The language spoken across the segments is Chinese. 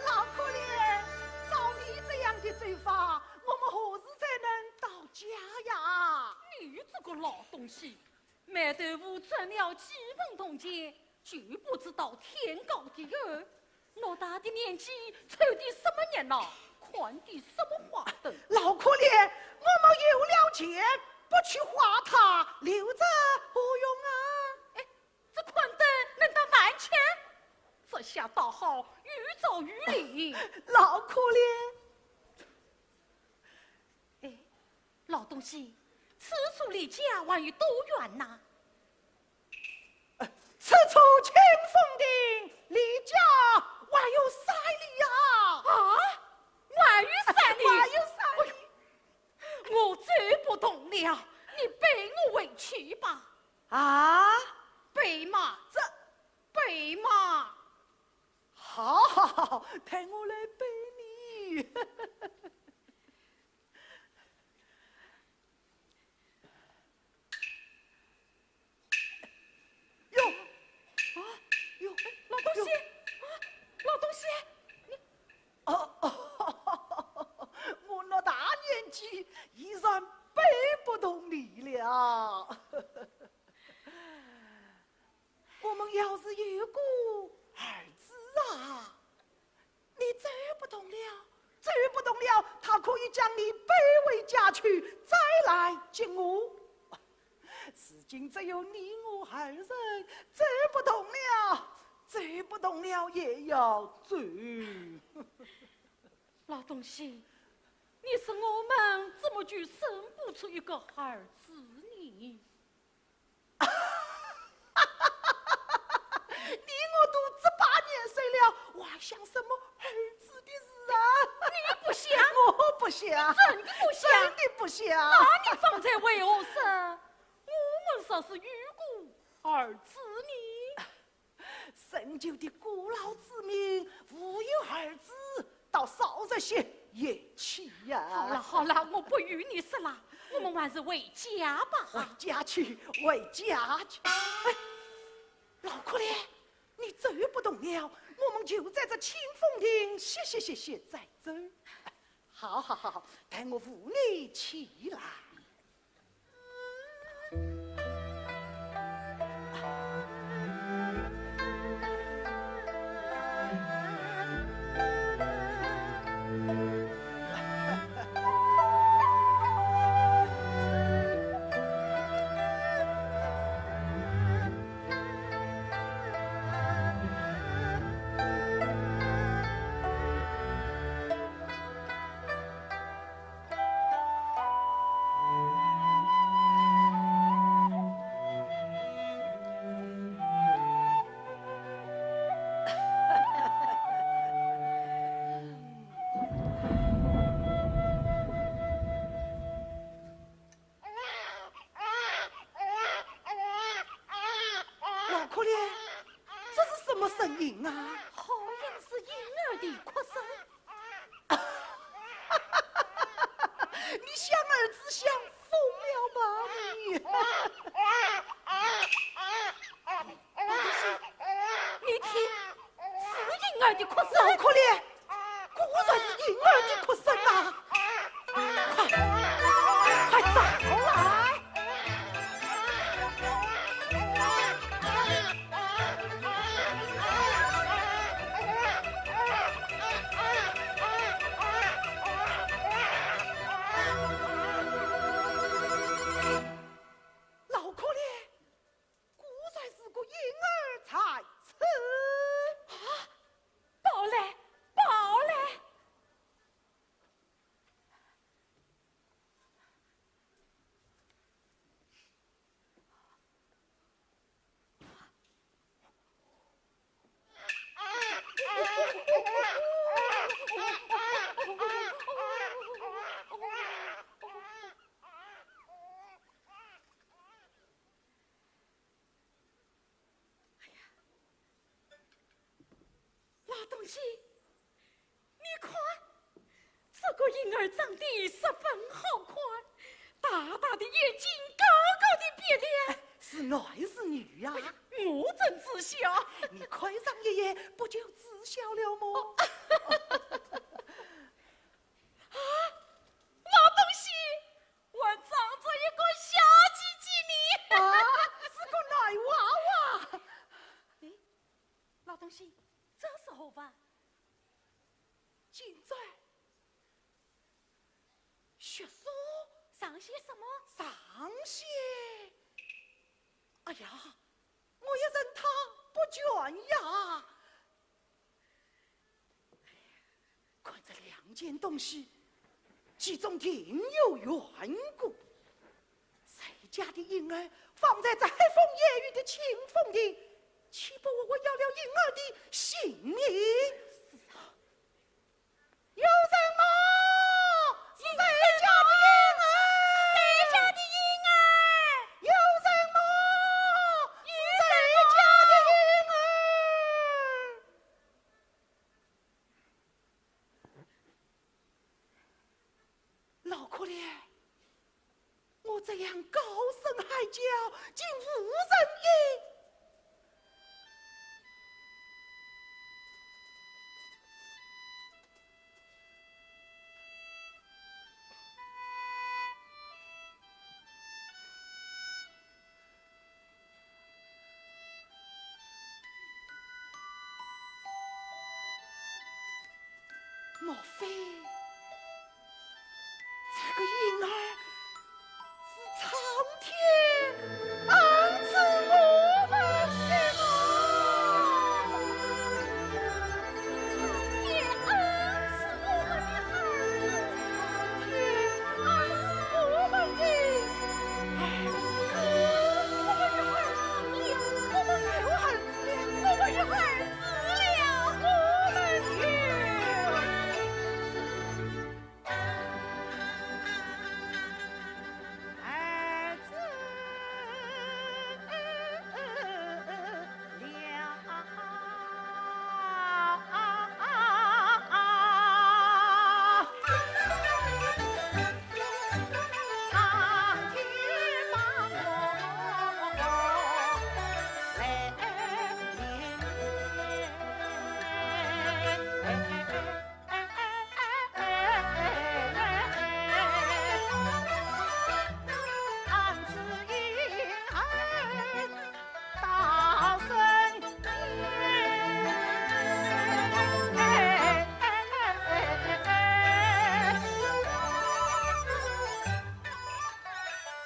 老可怜，照你这样的做法，我们何时才能到家呀？你这个老东西，卖豆腐赚了几分铜钱，就不知道天高地厚。偌大的年纪，抽的什么热闹，看的什么花灯？老可怜，我们有了钱，不去花它，留着何用啊？哎，这款灯能当饭吃？这下倒好，愈走愈离。老可怜，哎，老东西，此处离家还有多远呐？此处清风亭离家还有3里呀！啊，还有3里，还有3里，我走不动了，你背我回去吧。啊，背嘛，这背嘛。好好好，带我来背你。哟，啊，哟，老东西，老东西，你我那大年纪依然背不动你了。我们要是有个儿子啊，你走不动了，走不动了，他可以将你背回家去，再来接我。如今只有你我2人，走不动了，走不动了也要走。老东西，你说我们怎么就生不出一个儿子呢？你我都这8年岁了，我还想什么儿子的事啊？你不想？我不想，真的不想？真的不想。那你方才为何说我们说是有个儿子呢？深究的古老之民，无有儿子，倒少着些怨气呀。好了好了，我不与你说了，我们还是回家吧。回家去，回家去。哎，老可怜，你走不动了，我们就在这清风亭歇再走。好好好，待我扶你起来。老可怜，这是什么声音啊？好像是婴儿的哭声。你想儿子想疯了吗？你听，是婴儿的哭声。老可怜，果然是婴儿的哭声啊！快找来！老可怜，果然是个婴儿才死。报来，报来！老东西，你看，这个婴儿长得十分好看，大大的眼睛高高的别亮。是爱是女呀、我真知晓。你快上爷爷，不就知晓了么？老东西，我长着一个小鸡鸡呢。是个奶娃娃。老东西，这时候吧，现在学书上些什么？上些。哎呀，我也认他不倦呀。看这两件东西，其中定有缘故。谁家的婴儿放在载风夜雨的清风里，岂不我要了婴儿的性命？有人吗？是谁家的婴儿？谁家的婴儿？有人吗？是谁家的婴儿？老可怜，我这样高声喊叫，竟无人应。莫非这个婴儿是苍天安置我们的吗？也恩赐我们的儿子。天安置我们的我们有儿子了，我们有儿子了，我们有儿子了。我们有。儿子苍天把我来安置婴儿大圣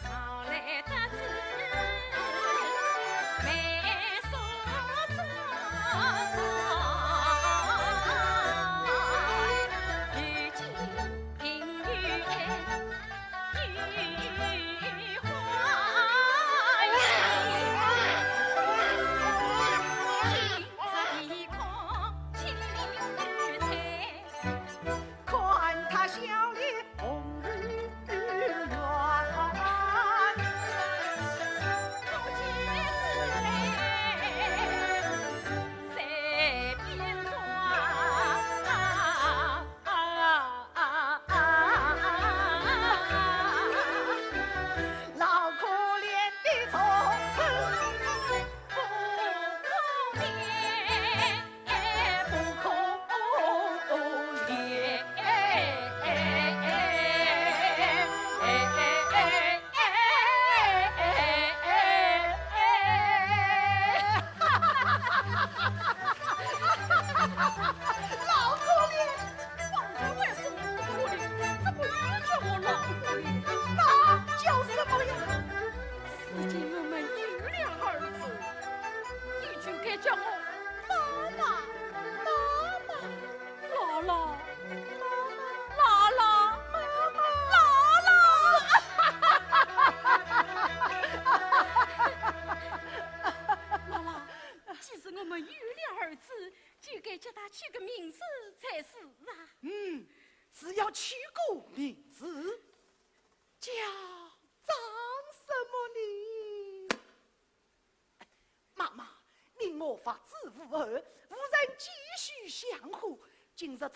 好来得知美所庄，如今平原雨花映，他的空青绿彩。看他笑脸红日圆，不见自来在边老可怜的从此不可怜，不可怜。老可怜，方才为什么不可怜？怎么又叫我老可怜？那叫什么呀？如今我们有了儿子，你就该叫我妈妈、妈妈、姥姥、姥姥、姥姥。既是我们有了儿子，就该叫他取个名字才是啊。是要取个名字，叫张什么呢？妈妈，你我发自无二，无人继续相互。今日苍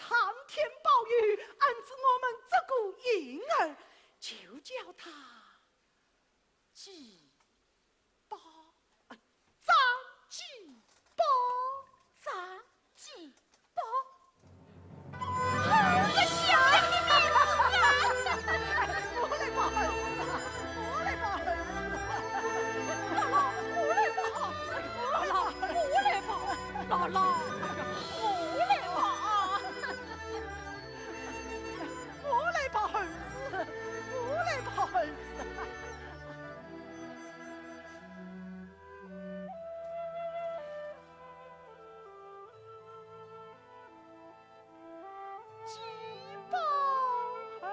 天保佑，安置我们这个婴儿，就叫他鸡巴，张鸡巴，张鸡巴。我想你名字啊！我来把儿子，我来把儿子，我来吧，姥姥，我来吧，姥姥，我来吧，我来把儿子，我来把儿子。鸡巴儿，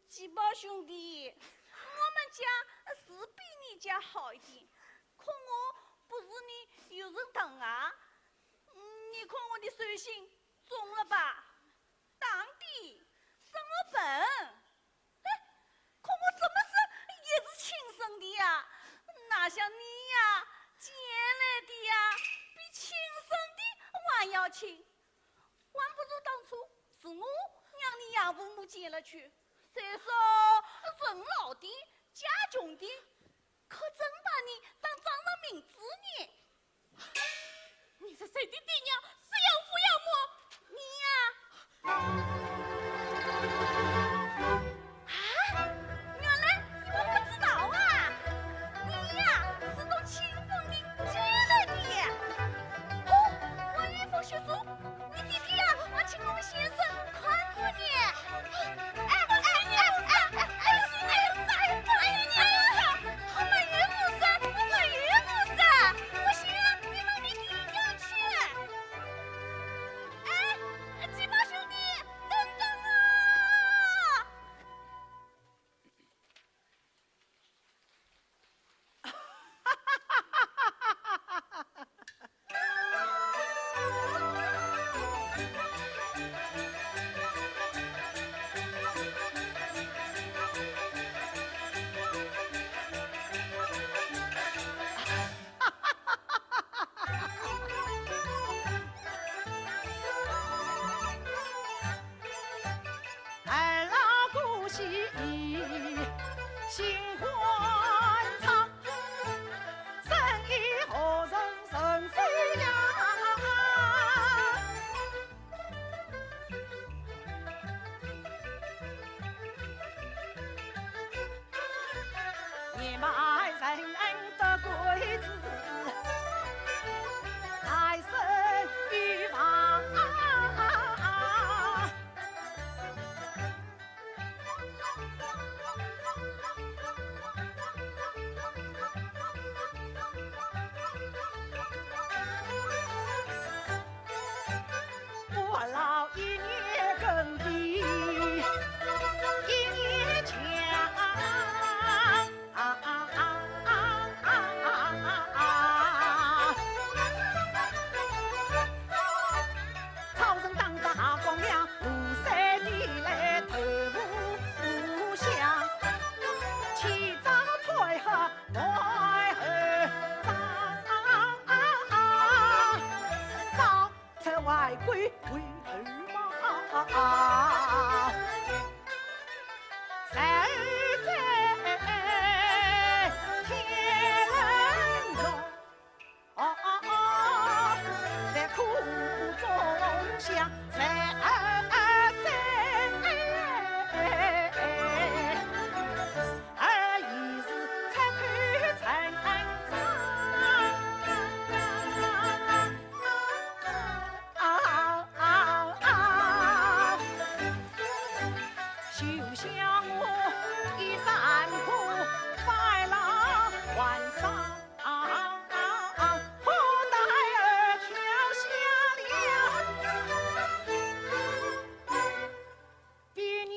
鸡巴兄弟，我们家是比你家好一点，可我不是你有人疼啊。你看我的手心肿了吧？当的，生了bệnh。可我怎么是也是亲生的呀？哪像你呀，捡来的呀，比亲生的还要亲。还不如当初是我让你养父母捡了去。虽说人老的家穷的，可真把你当长了名子呢。你是谁的爹娘？是养父养母？你呀、啊，原来你们不新欢唱，生意何从顺飞扬？年迈人得贵子，财生于房。我老一年耕地，一年强。草人当得大光亮，庐山地来头无香。起早退后来后早，早出外归回头望。谁在天冷落？在苦中想，谁在？已是参看成就像我一山苦，快乐万丈。何待儿跳下了别年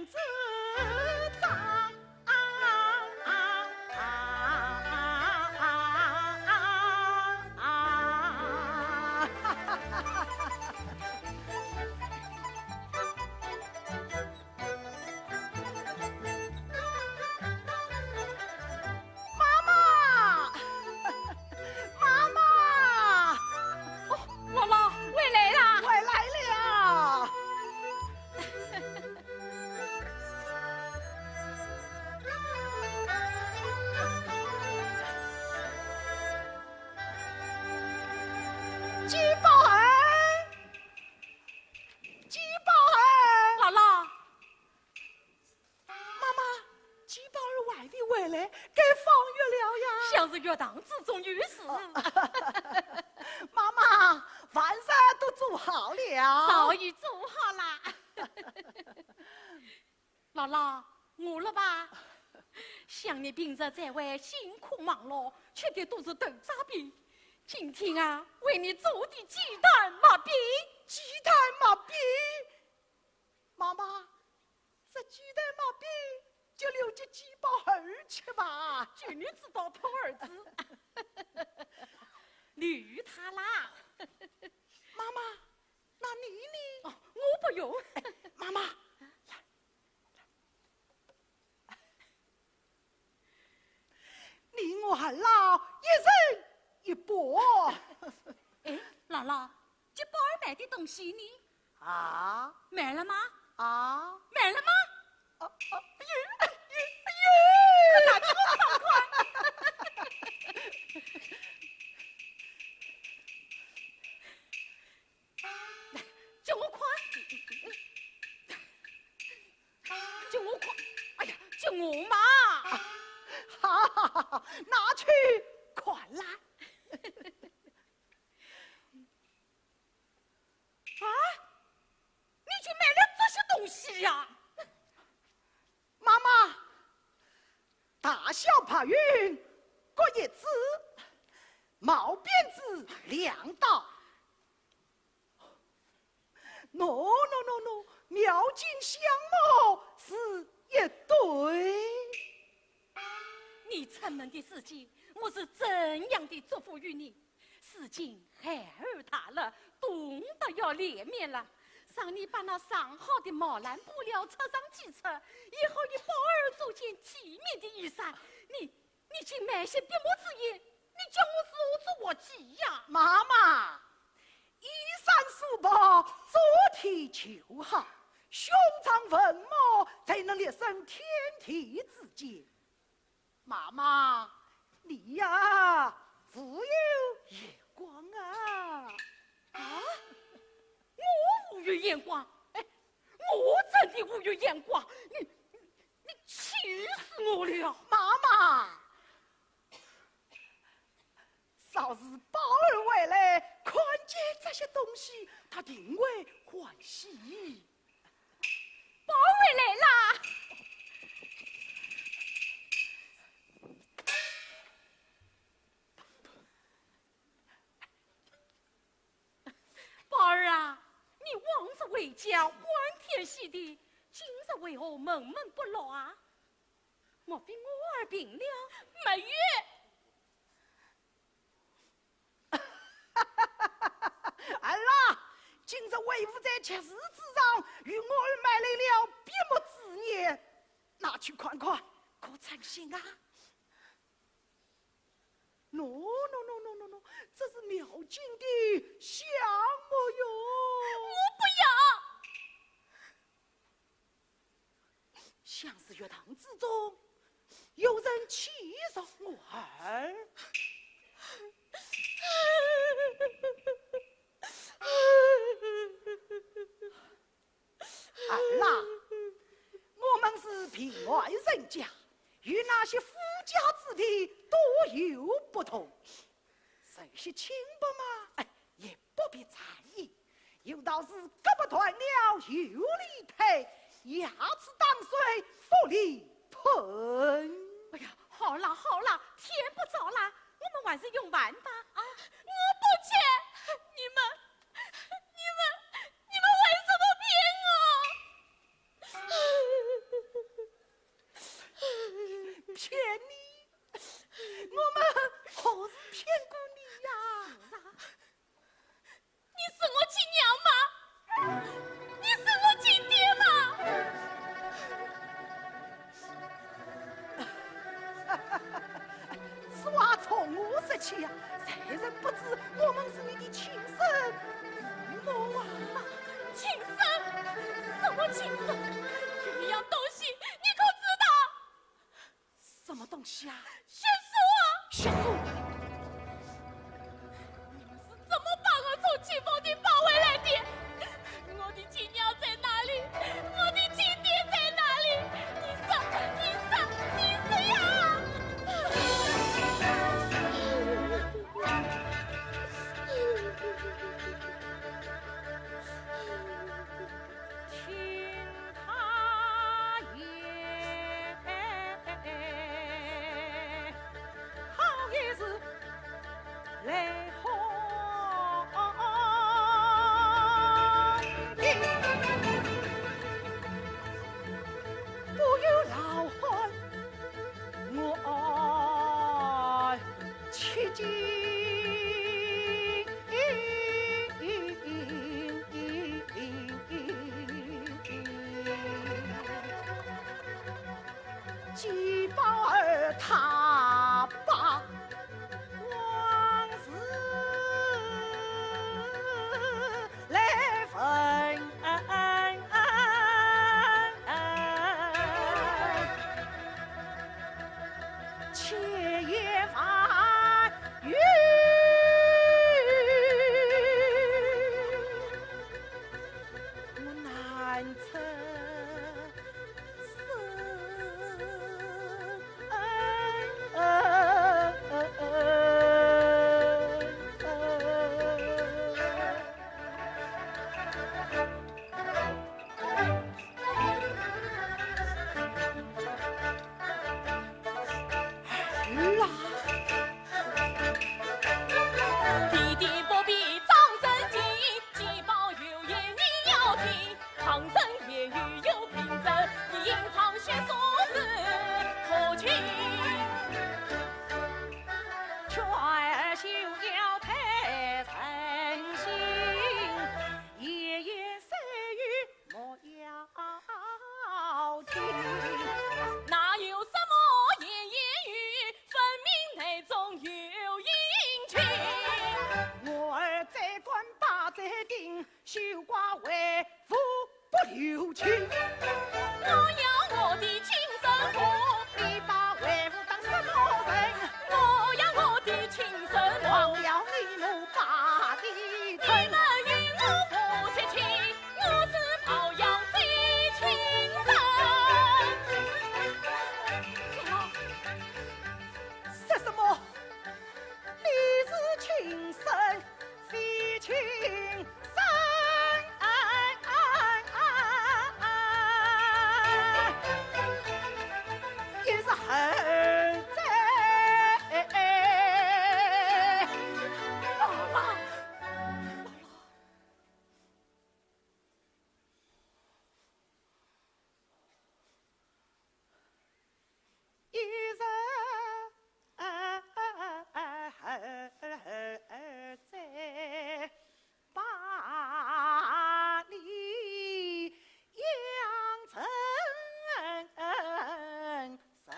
之长。妈妈，妈妈，姥姥回来啦！回来了。鸡宝儿，鸡宝儿，姥姥，妈妈，鸡宝儿外地回来，该放学了呀。像是学堂之中有事，妈妈，饭菜都做好了。早已做好啦。姥姥，饿了吧？想你平日在外辛苦忙碌，吃的都是豆渣饼。今天啊，为你做的鸡蛋麻饼。鸡蛋麻饼，妈妈，这鸡蛋麻饼就留给鸡宝儿吃吧。就你知道偷儿子，绿他啦。妈妈，那你呢？哦，我不用。妈妈，你我还老，一人一半。哎，姥姥，这宝儿买的东西呢？啊买了吗？啊！买了吗？耶！拿给我看看。叫我看，叫我看，哎呀，叫我嘛！哈哈哈！拿去快来！啊，你去买了这些东西呀？妈妈，大小帕云各一支，毛辫子两道。no，描金相貌是一对。你出门的时间，我是怎样的祝福于你？如今孩儿大了，懂得要怜悯了。让你把那上好的毛蓝布料穿上几尺，以后你宝儿做件体面的衣裳。你竟买些别模之言，你叫我如何我急呀？妈妈，衣衫素包，昨天就好，胸藏文墨，才能立身天地之间。妈妈，你呀，富有眼光啊！啊！我无有眼光，哎，我真的无有眼光，你气死我了！妈妈，少时宝儿回来，看见这些东西，他定会欢喜。宝回来啦！宝儿啊，你往日为家欢天喜地，今日为何闷闷不乐啊？莫非我儿病了？满月，儿啊，今日为父在吃事之上，与我儿买来了笔墨纸砚，拿去看看，可称心啊？no， 这是妙境的香墨哟！我不要。像是月堂之中，有人欺辱我儿。儿啊，我们是平外人家，与那些富家子弟多有不同。这些轻薄嘛，哎，也不必在意。有道是胳膊断了有理赔，牙齿当碎不离盆。哎呀，好啦好啦，天不早啦，我们还是用完吧啊！我不去，你们为什么骗你？我们何时骗过你呀？你是我亲娘吗？你是我亲爹吗？此话从何说起呀？谁人不知我们是你的亲生父母啊？亲生？什么亲生？有一样东西你可知道？什么东西啊？血书啊！血书！你们是怎么把我从清风亭抱回来的？我的亲娘在哪里？我的亲爹在哪里？你是呀！听他言，好也是来好的，不由老汉我切记。鸡宝儿他把往事来分，且也发语。我难测弟弟不必张真经，鸡宝有言你要听。唐僧夜雨有凭证，你隐藏血说是何群？雀儿休要太神心，夜夜细语莫要听。哪有什么言言语，分明去。我要我的亲生父，你把为父当什么人？我要我的亲生父。我要你母把的你疼。们与我夫妻亲，我是保养最亲生。说什么？你是亲生，非亲生。也是恨在。姥姥，一人在把你养成神。是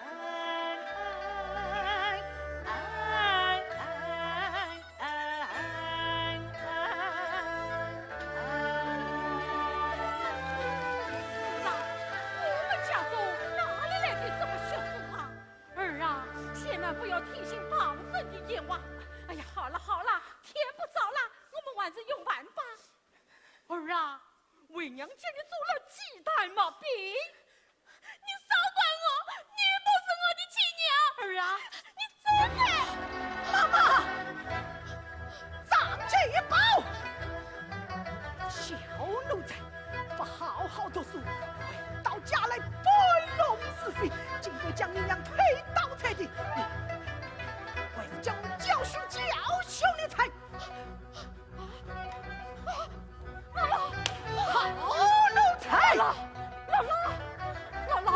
啊，我们家中哪里来的什么学术啊？儿啊，千万不要听信旁人的言话。哎呀，好了好了，天不早了，我们晚上用饭吧。儿啊，为娘见你做了几袋毛病，你少管我，你不是我的亲娘。儿啊，你走开！妈妈，张继宝，小奴才，不好好读书，回到家来摆弄是非，竟会将你娘推倒在地。为父将我教训你才。好奴才！姥姥，姥姥，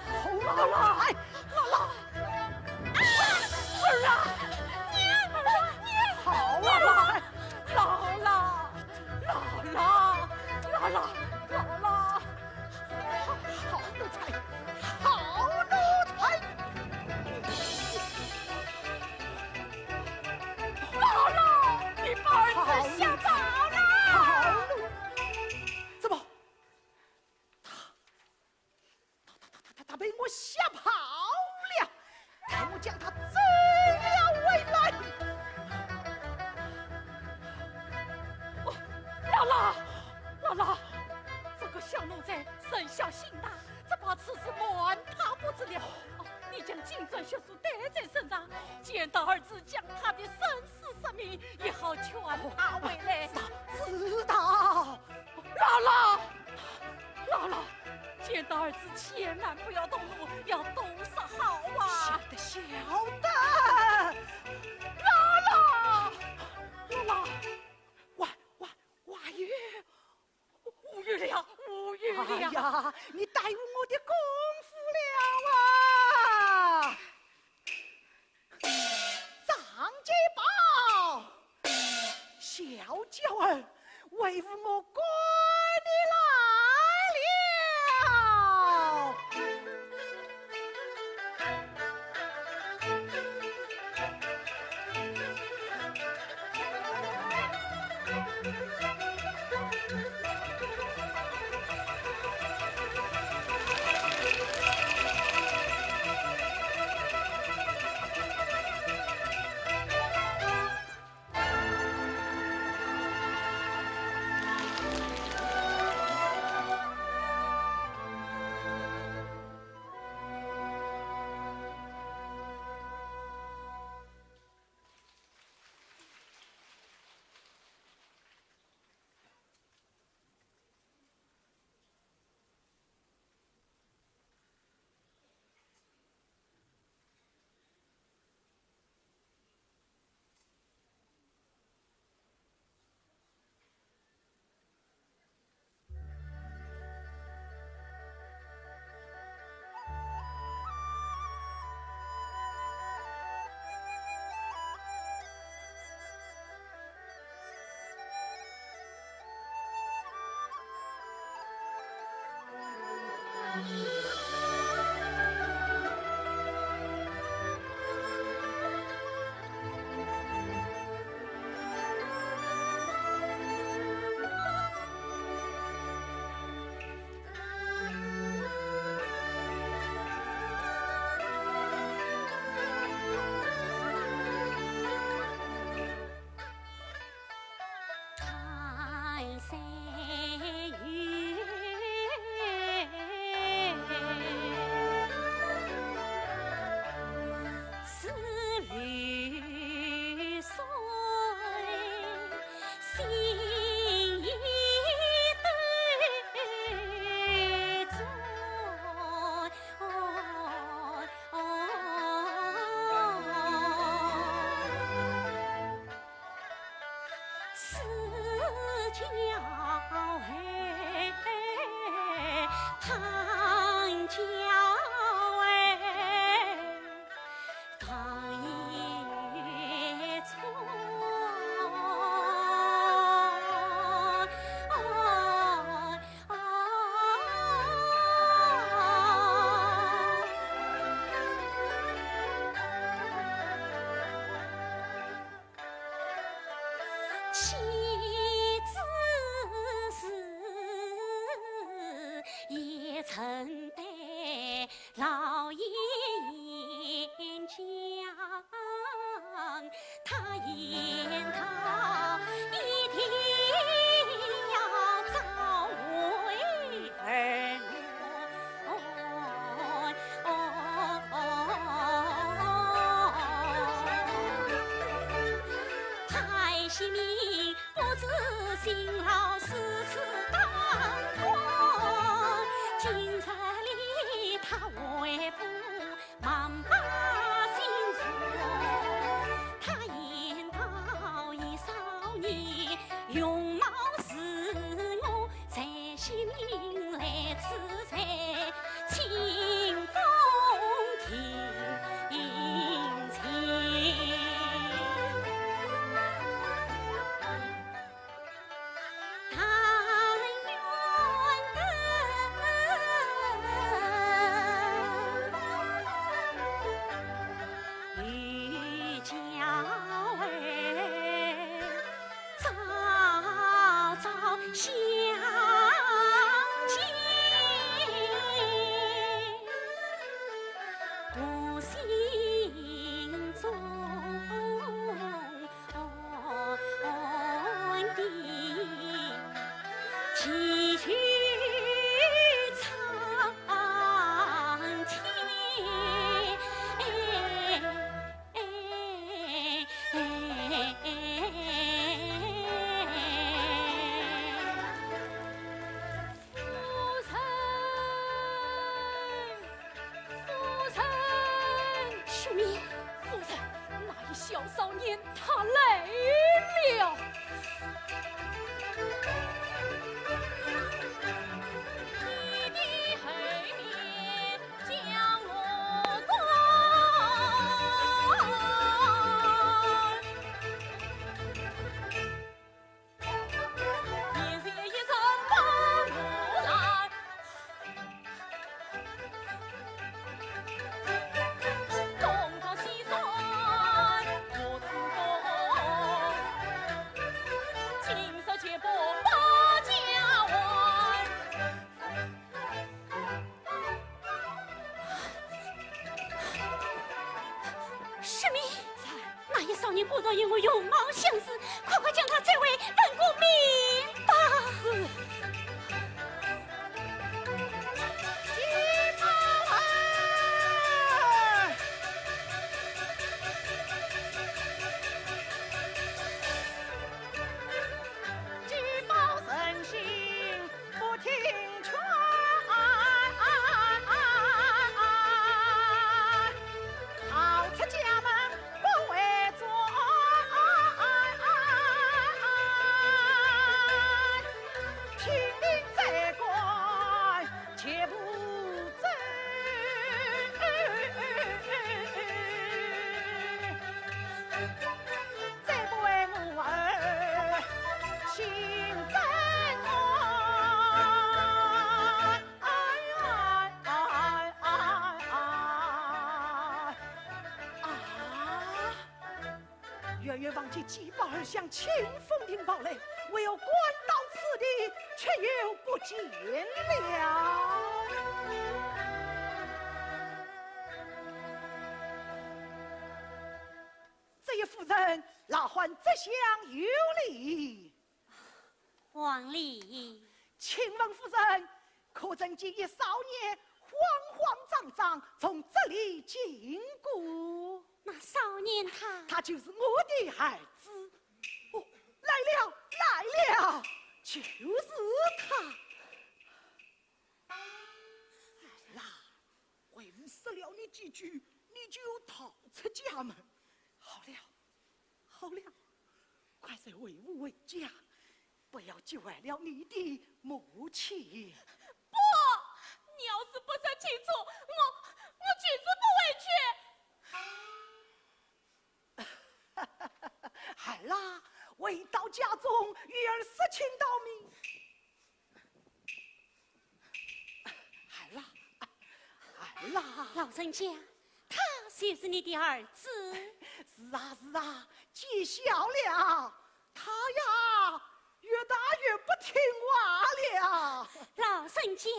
好奴才！儿啊，娘，儿啊，娘，好奴才！姥姥，好奴才！好奴才！姥姥，你把儿子吓跑了。好奴，怎么？他被我吓跑了，待我将他追了回来。姥姥，这个小奴才生小心大，只怕此事瞒他不知了。你将金砖血书带在身上，见到儿子将他的生死生命也好劝他回来。知道。姥姥，见到儿子千万不要动怒，要多说好啊。晓得。姥姥，华玉，无语了。哎呀，你耽误我的功夫了啊！张继宝，小娇儿，为父我归你来了。心中的祈求苍天。小少年他来了。你的后面将我断，便是一声把我来。东朝西算我自懂，今朝且不把家还。师妹，那一少年果然与我容貌相似，快快将他这位问个明白。远远望见季宝儿向清风亭跑来，唯有官到此地，却又不见了。这一夫人哪还这厢有礼？王礼，请问夫人，可曾见一少年慌慌张张从这里经过？那少年他就是我的儿子。哦，来了来了，就是他。儿啦，为吾说了你几句，你就逃出家门。好了好了，快些为吾回家，不要救坏了你的母亲。不，你要是不说清楚，我绝对不回去。孩啦，回到家中，与儿事情道明。孩啦，孩啦，老人家，他就是你的儿子。是啊是啊，记晓了。他呀，越大越不听话了。老人家，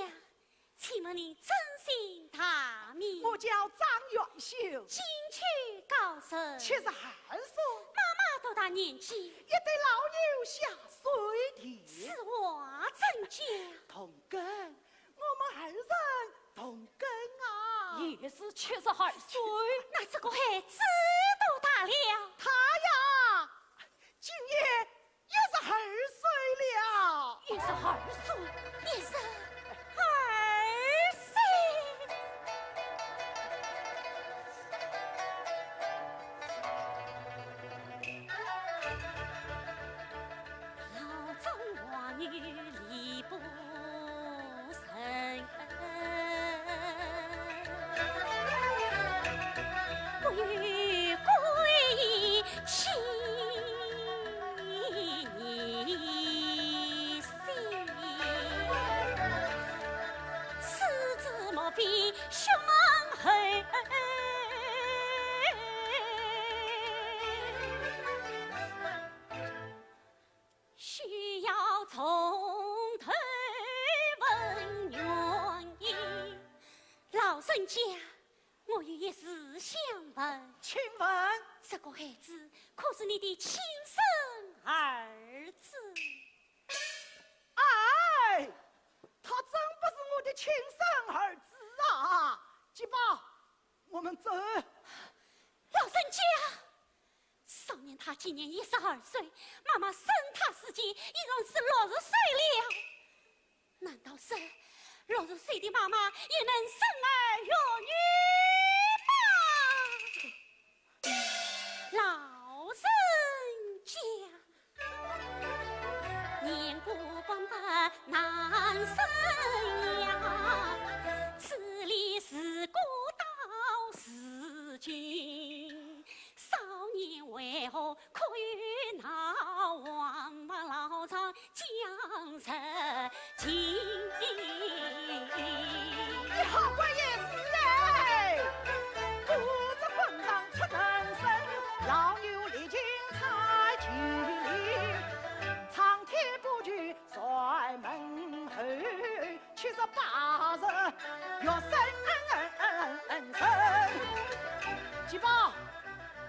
请问你真姓大名？我叫张元秀，进去高升。 72岁。妈妈多大年纪？一对老牛下水田。此话怎讲？同根，我们二人同根啊。也是72岁。那这个孩子多大了？他呀，今年62岁了。 12岁，也是2岁。老张娃女离不生，不与归期。 比胸厚，需要从头问原因。老人家，我有一事想问，请问这个孩子可是你的亲生儿子？哎，他真不是我的亲生儿子啊！吉宝，我们走。老人家，少年他今年12岁，妈妈生他时节已经是60岁了。难道是60岁的妈妈也能生儿育女吗？老人家，年过半百难生呀，此理是古道是君。少年为何可与那王马老长江城情？你好怪也是哎，顾着棍上出人生，老牛历经才去领，长天不惧甩门后，78日要生吉宝，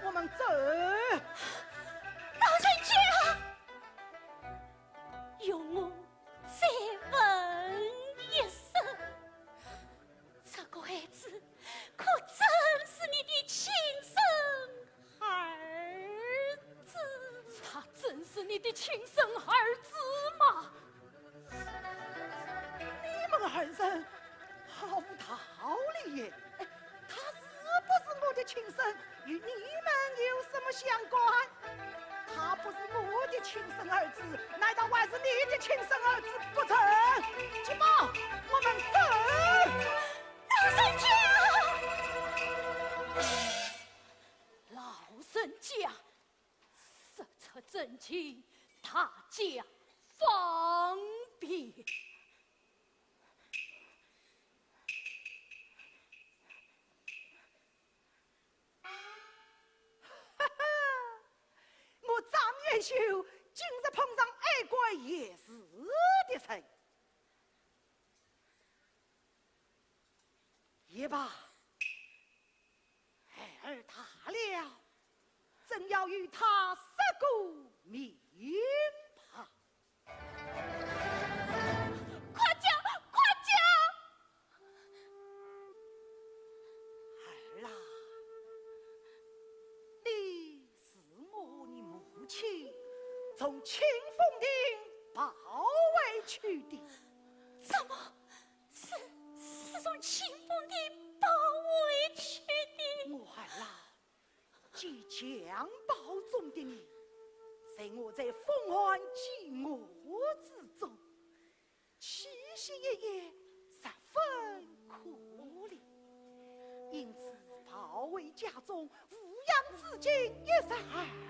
我们走。老人家，容我再问一声，这个孩子可真是你的亲生儿子？他真是你的亲生儿子吗？你们二人好无道理耶！哎，他是不是我的亲生，与你们有什么相关？他不是我的亲生儿子，难道还是你的亲生儿子不成？吉宝，我们走。老人家，老人家，实出真情，大家方便。我张元秀今日碰上爱国也是的人，也罢，孩儿大了，真要与他杀个明白。快讲，快讲！儿啊，你是我的母亲从清风亭抱回去的。怎么是从清风亭抱回去的？我儿啊，即将保重的你，在我在风寒饥饿之中，栖息一夜十分可怜，因此抱回家中抚养至今也是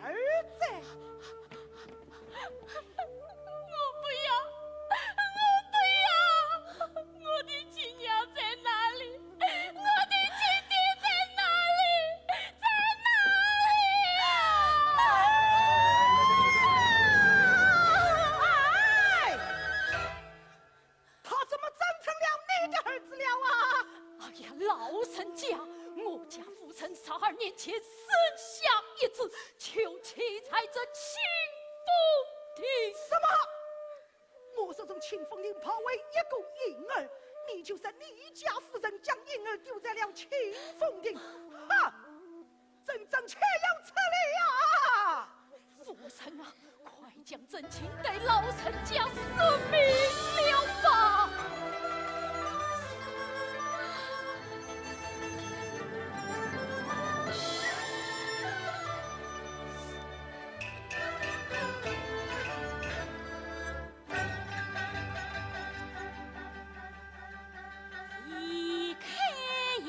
儿在。我不要，我不要！我的亲娘在哪里？我的亲爹在哪里？在哪里哎，他怎么长成了你的儿子了啊？哎呀，老人家，我家父亲12年前生下一子，求妻在这清风亭。什么？我说从清风亭跑回一个婴儿，你就说你家夫人将婴儿丢在了清风亭，啊！真正且要吃力啊！夫人啊，快将真情给老人家说明了吧！一开眼，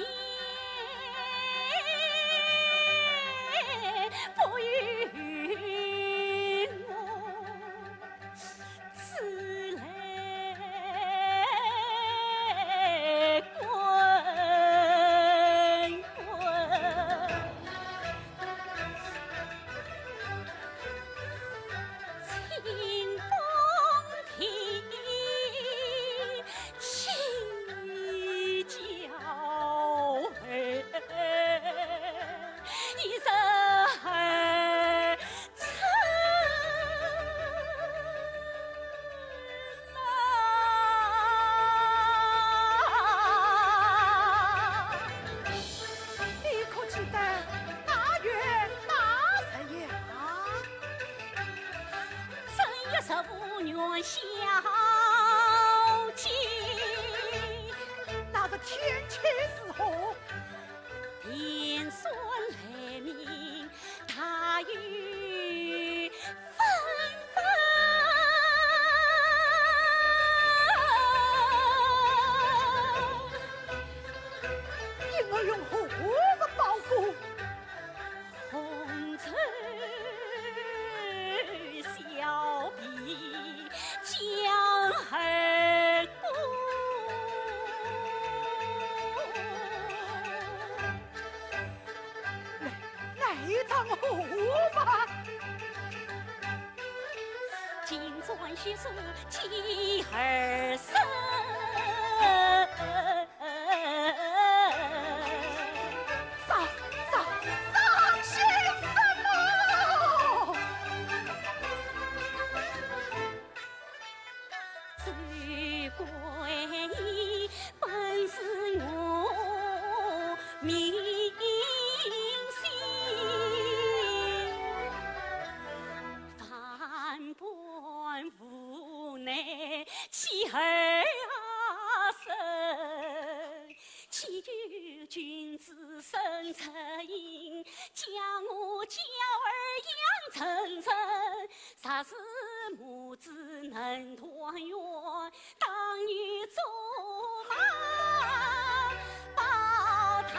不与我此来会用何物报国？红尘小婢江河过，来场何物吧？金砖玉树妻儿身。伤心什么？最贵你本是我明心，万般无奈妻儿身。祈求君子生出音，将我娇儿养成人。啥时母子能团圆，当女做马报他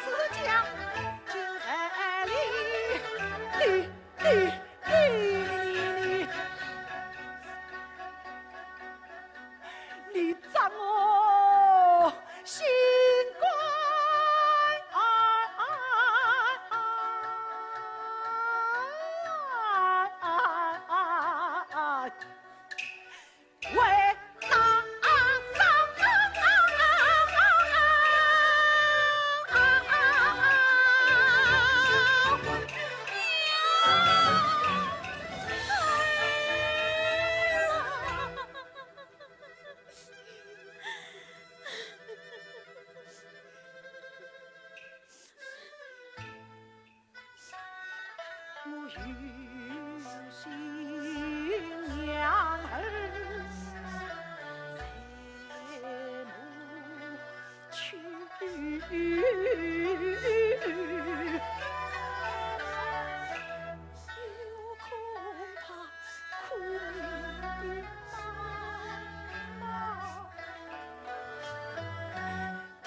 子讲，就在你掌我心关为哪我有心娘儿才母去，有恐怕苦命的妈痛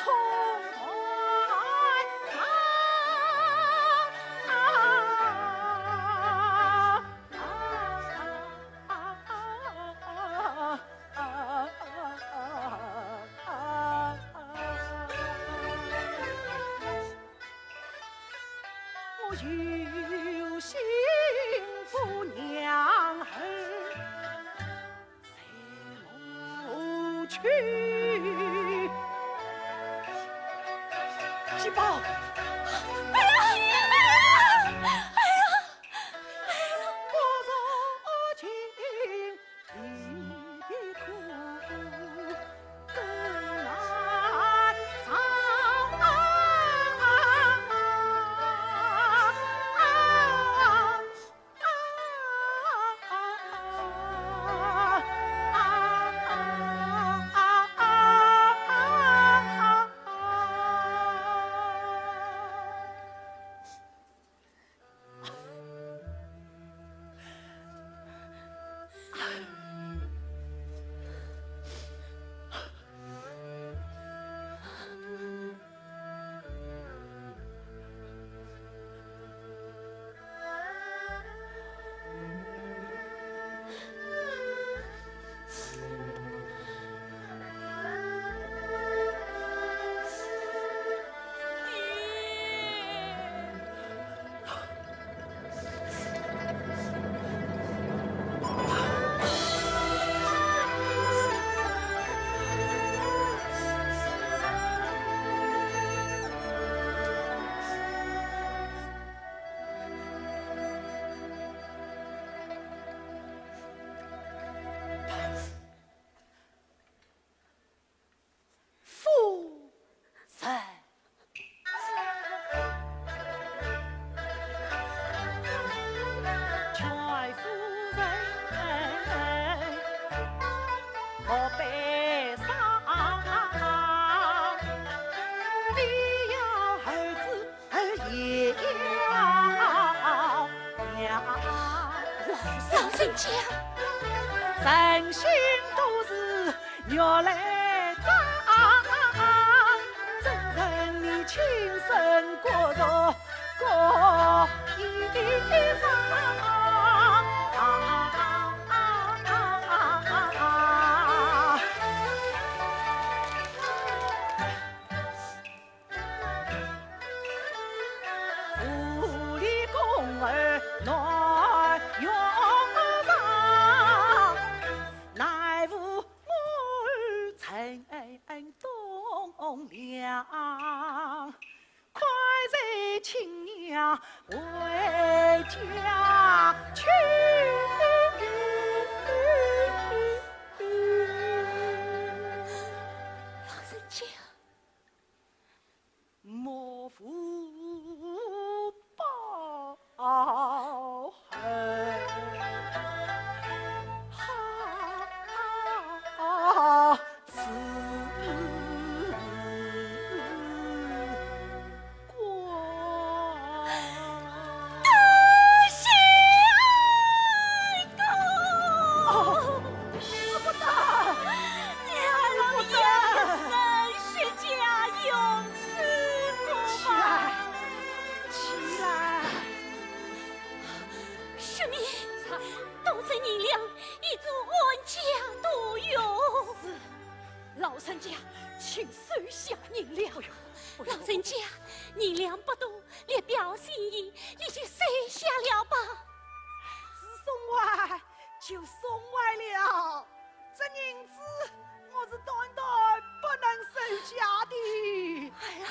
我有心不娘儿才母去，吉宝。我悲伤，你要儿子也要娘，老上人家，人心都是越来长，真正你亲身过着过一方。儿来用上，乃无我儿曾东梁，快在亲娘回家去。老人家，莫负报恨，是多谢人家银两不多，略表心意，你就收下了吧。只送外就送外了，这银子我是断断不能收下的。儿啊，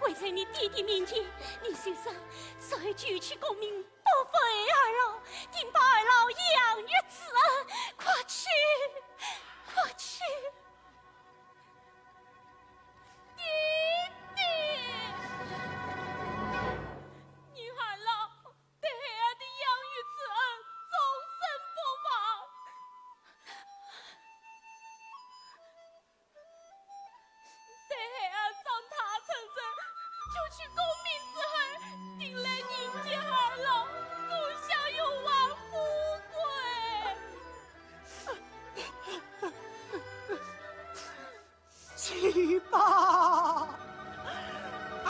跪在你弟弟面前，你先生说句去功名不非儿哦，定把儿老养育之恩，快去，快去。弟弟，你儿老对儿的养育之恩终身不忘。待儿长大成人，就去功名之后，定来迎接儿老，共享永王富贵。去吧。儿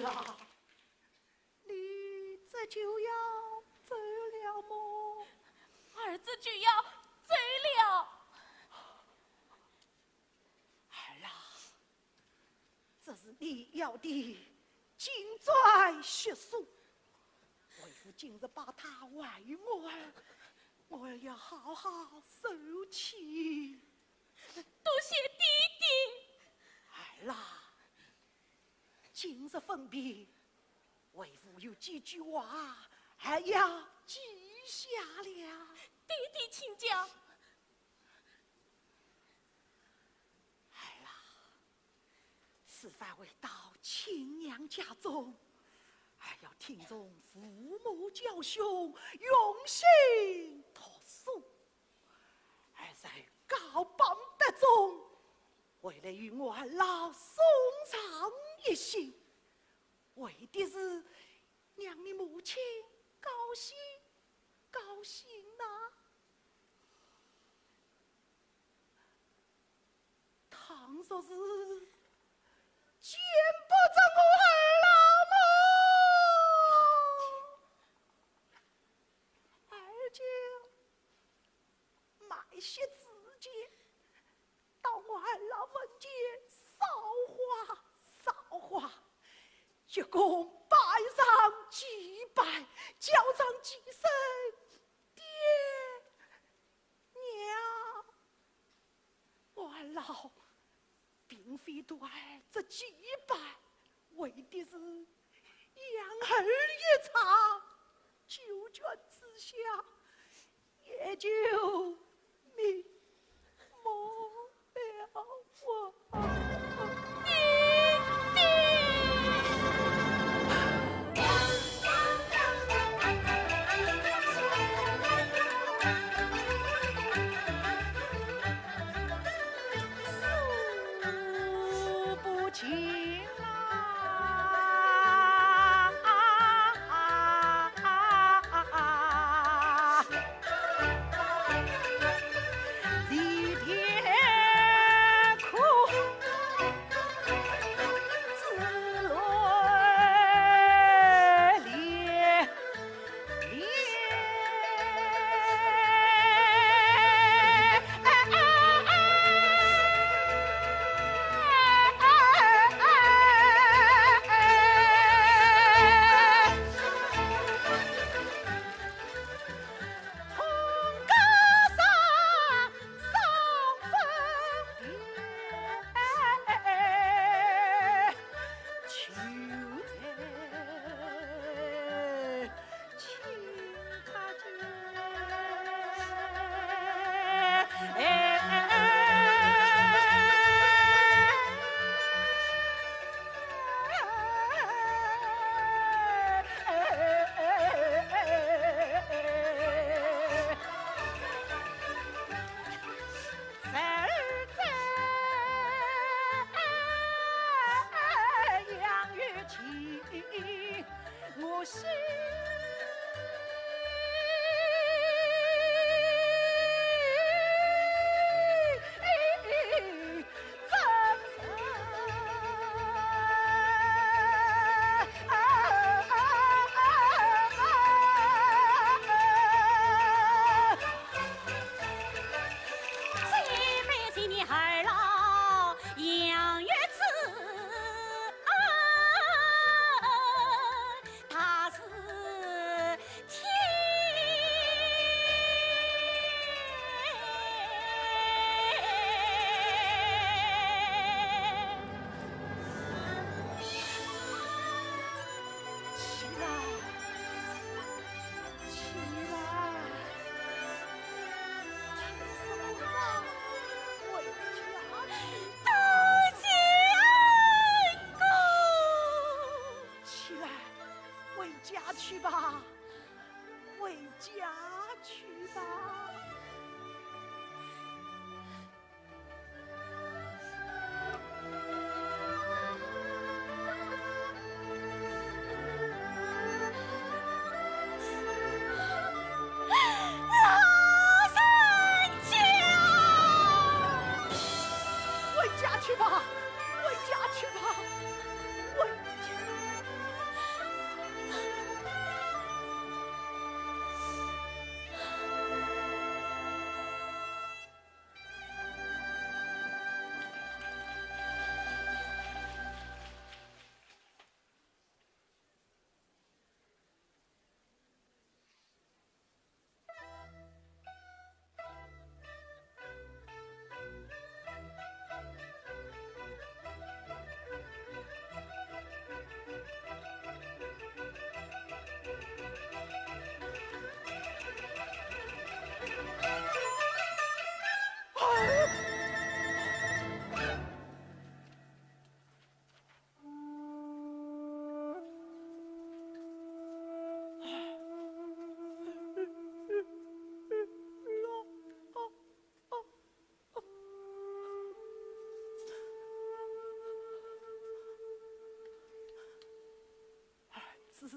啊，你这就要走了么？儿子就要走了。儿啊，这是你要的金砖血书，为父今日把它还于我儿，我要好好收起。多谢弟弟。儿啊，今日分别，为父有几句话还要记下了。弟弟请讲。儿啊，此番回到亲娘家中，还要听从父母教训，用心读书。而在高榜得中，为了与我老送上一心，为的是让你母亲高兴高兴呐。倘若是见不着我儿老么，儿就买些纸钱，到我儿老门前烧花，鞠躬拜上几拜，叫上几声爹娘。我儿老并非对儿这几拜，为的是养儿一场，九泉之下也就瞑目了我。数不清离天苦。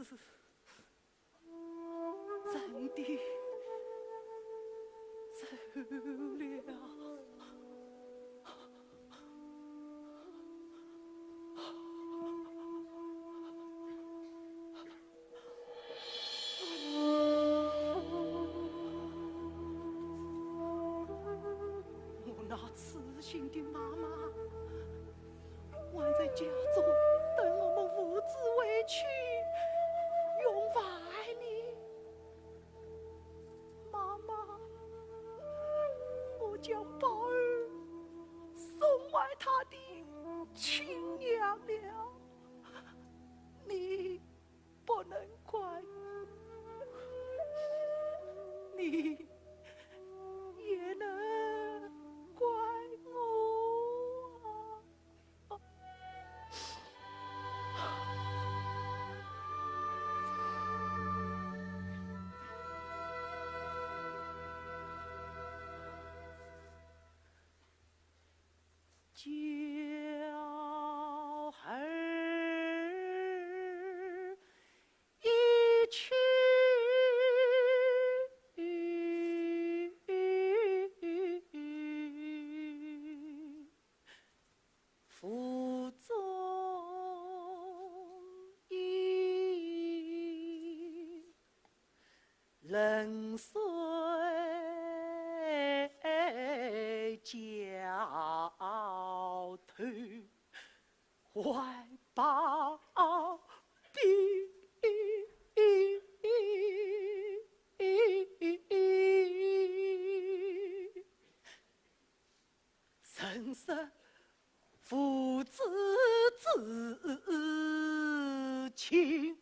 真的走了。我那痴心的妈妈还在家中等我们父子回去，永怀你。妈妈，我将宝儿送还他的亲娘了，你不能怪你，也能怪我啊。叫儿一去，腹中意，冷水浇头，怀抱冰。生生父子之情。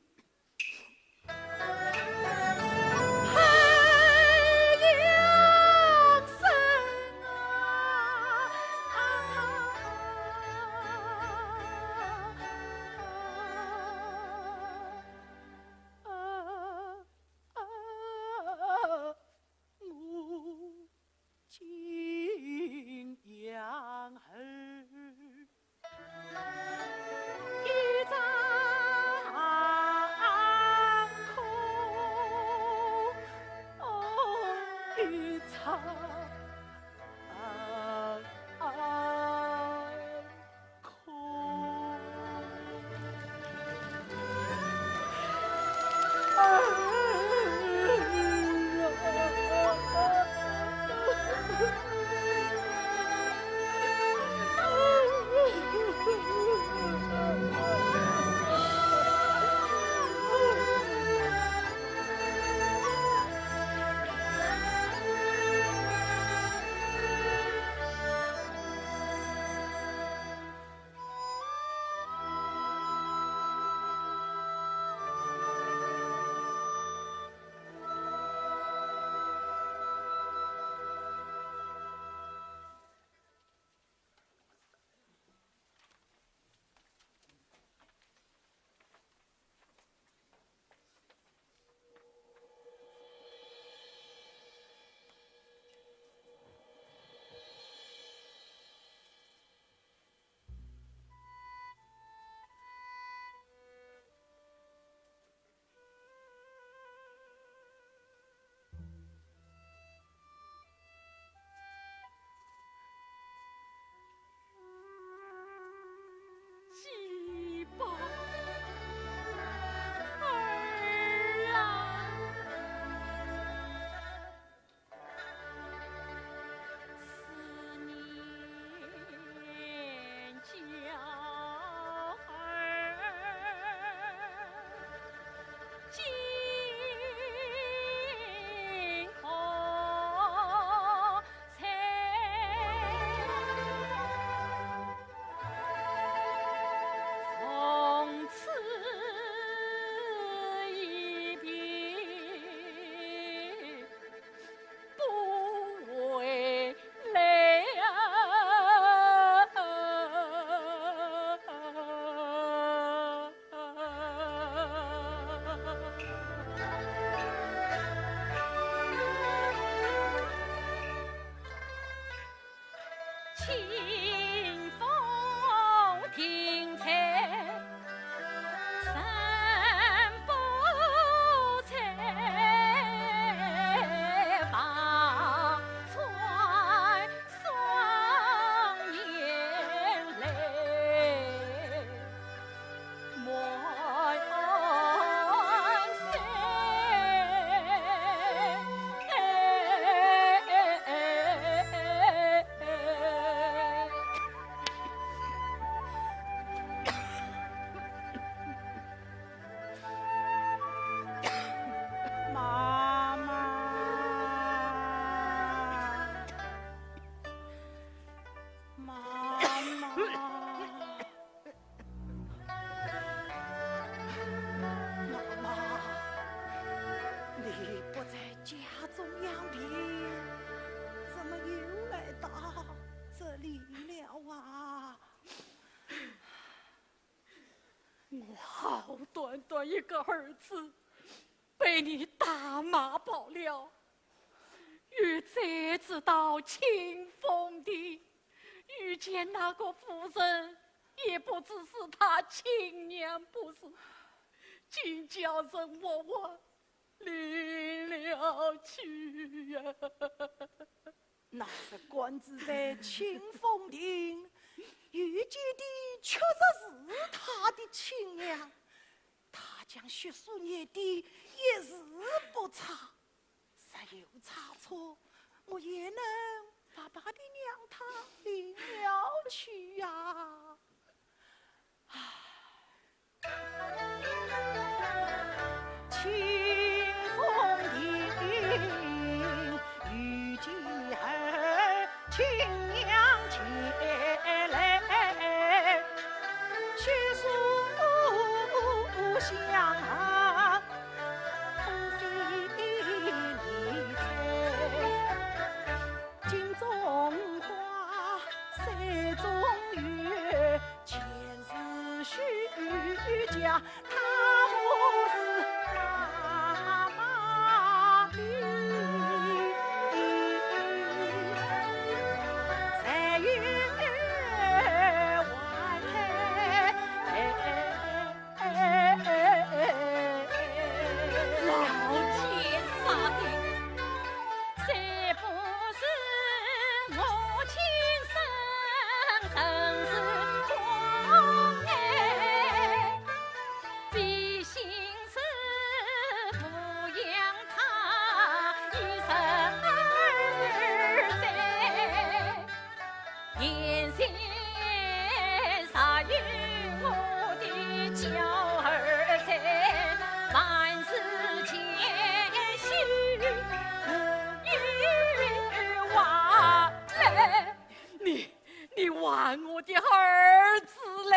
家中养病，怎么又来到这里了啊？我好端端一个儿子，被你大骂爆了。玉才知道清风的，遇见那个夫人，也不只是他亲娘，不是，竟叫人我离了去呀、那是官职在清风亭，遇见的确实是他的亲娘。他将学术念的一字不差，实有差错，我也能把把的让他领了去呀、清风亭遇见儿亲娘前来，学术相不非理睬，金钟花山中月，前世虚假，他不是大马的，才云外老天杀的，谁不是我亲生，真是光哎！必心是抚养他一生儿在，眼前啥有我的娇儿在，万事谦虚不与往来。你玩我的儿子嘞！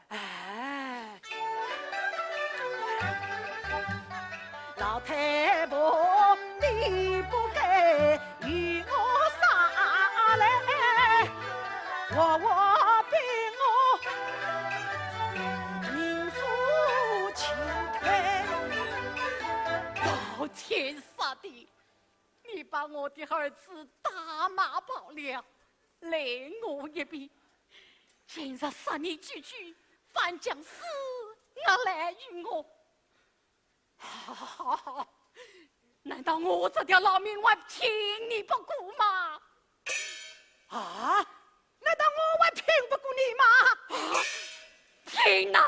哎，老太婆，你不该与我撒来，我比我名副其实。老天杀的，你把我的儿子大骂爆了，累我一笔。今日杀你几句，反将死拿来与我。好，难道我这条老命还听你不顾吗？啊？难道我还拼不过你吗？拼哪？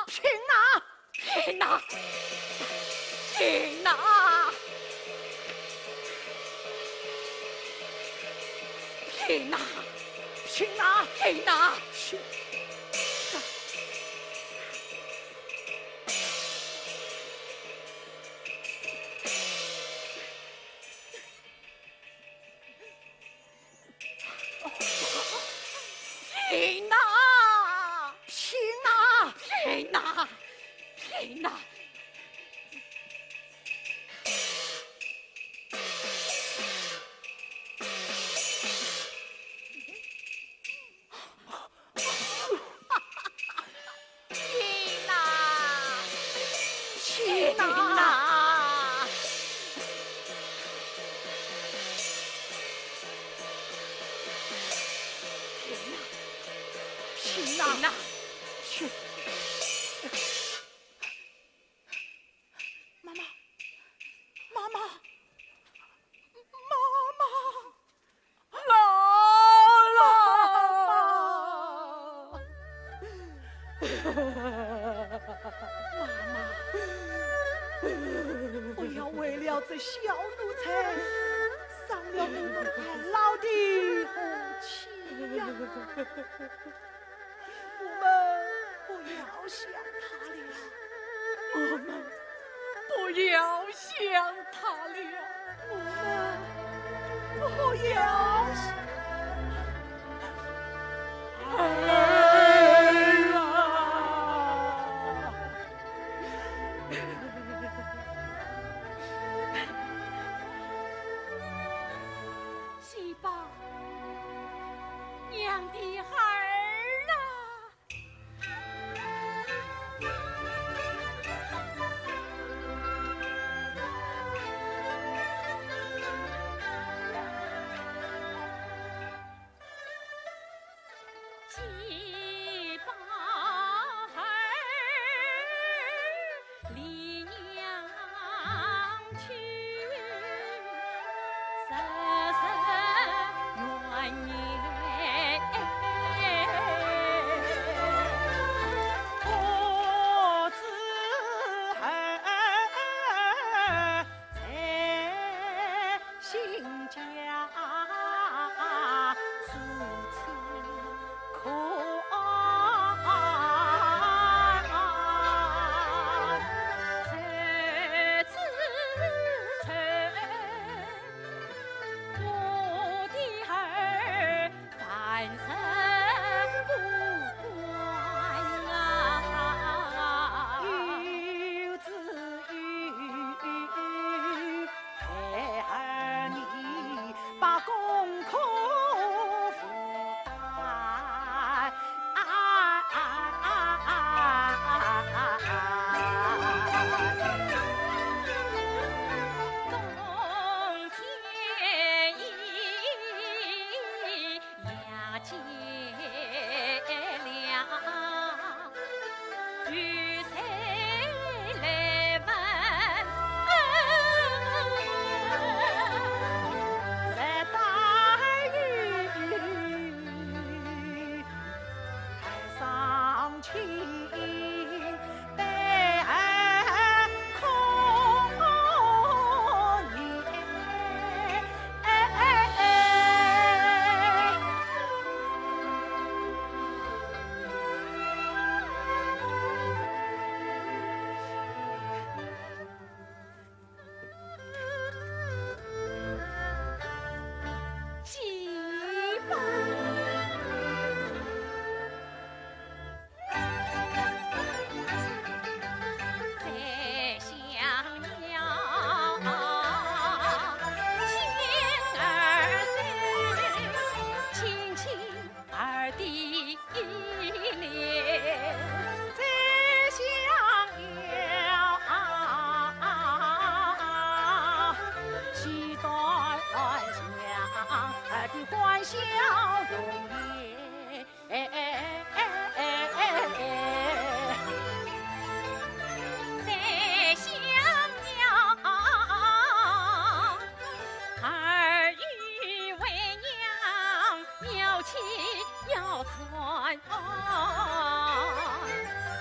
拼哪？拼哪？拼哪？拼哪？拼哪？拼哪？拼！拼哪？拼哪？拼哪？拼哪？拼哪？拼哪？拼！妈妈，妈妈，妈妈，姥姥，不要为了这小奴才伤了你们还老的和气呀！我们不要想他了，我们不要想他了。我们不要想。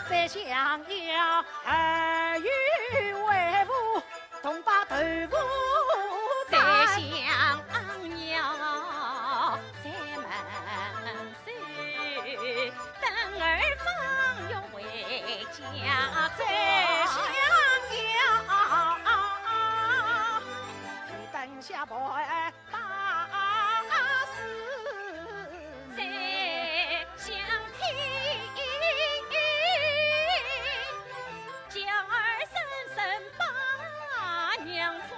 再想要儿女为父，同把豆腐再想要在门首等儿方又回家，再想要等下伯儿大事，再想听叫儿生生把娘还。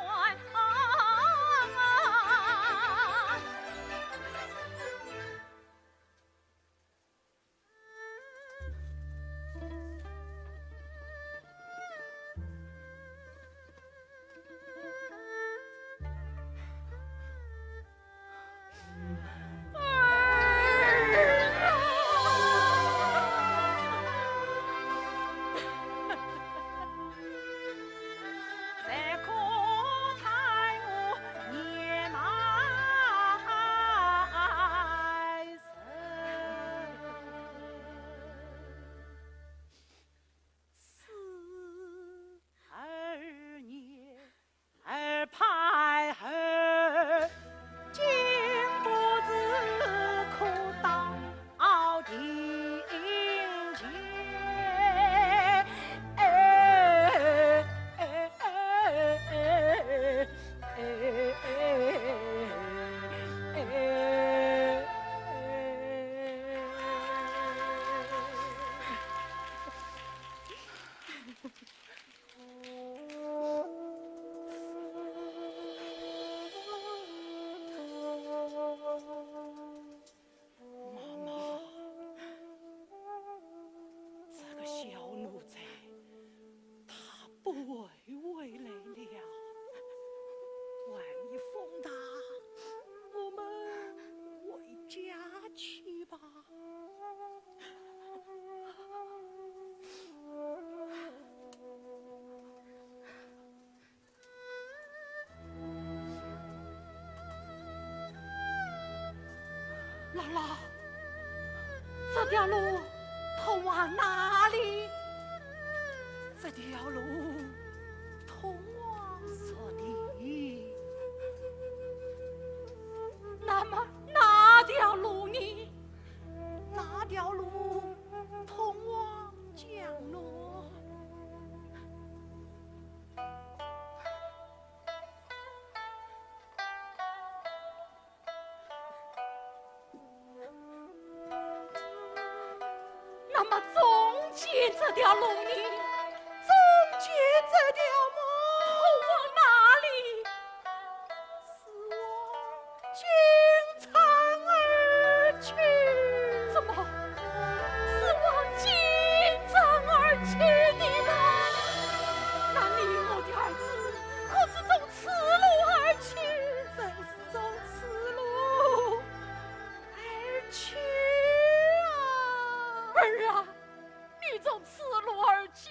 姥姥，这条路通往哪里？这条路通往此地。那么哪条路呢？那条路通往江洛。那么中间这条路呢？中间这条路通往哪里？是往京城而去。怎么是往京城而去的吗？那你我的儿子可是从此路而去？正是从此路而去啊！儿啊，你从此路而去。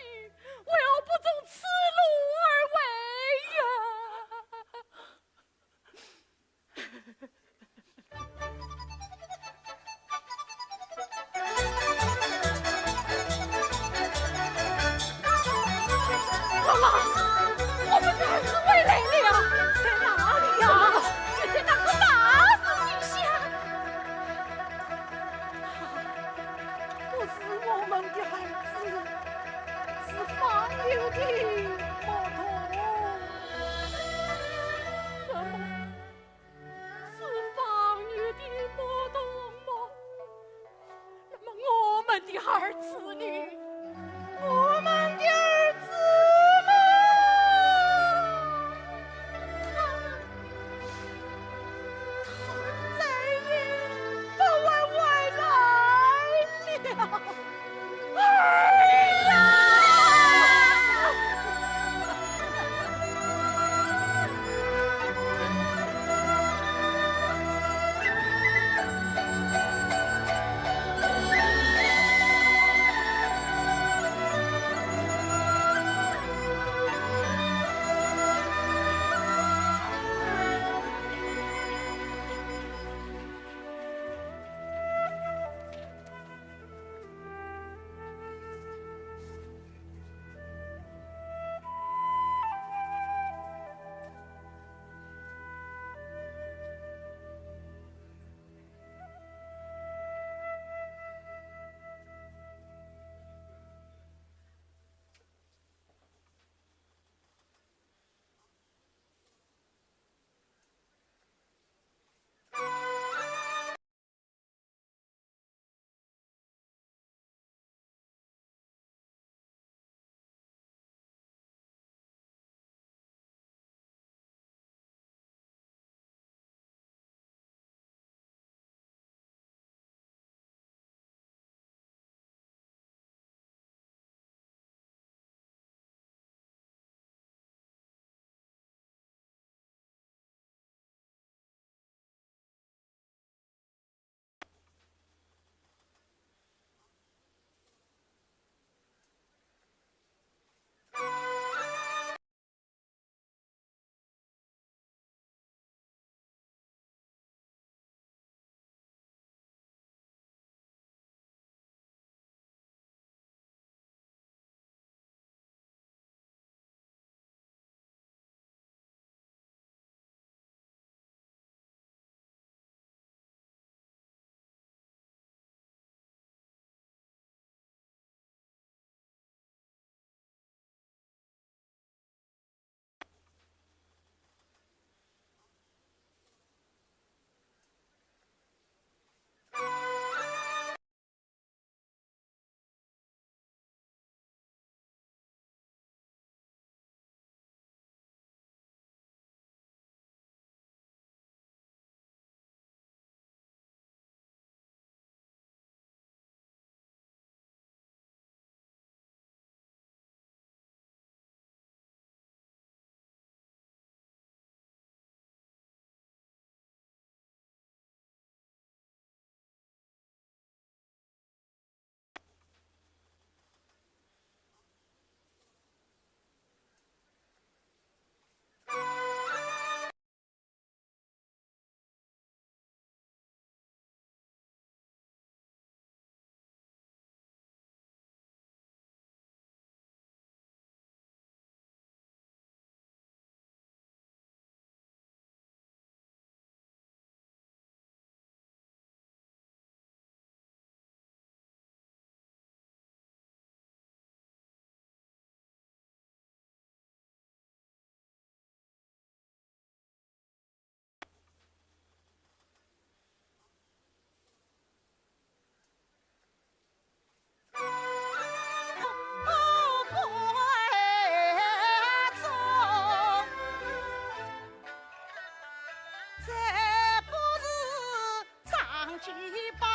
既报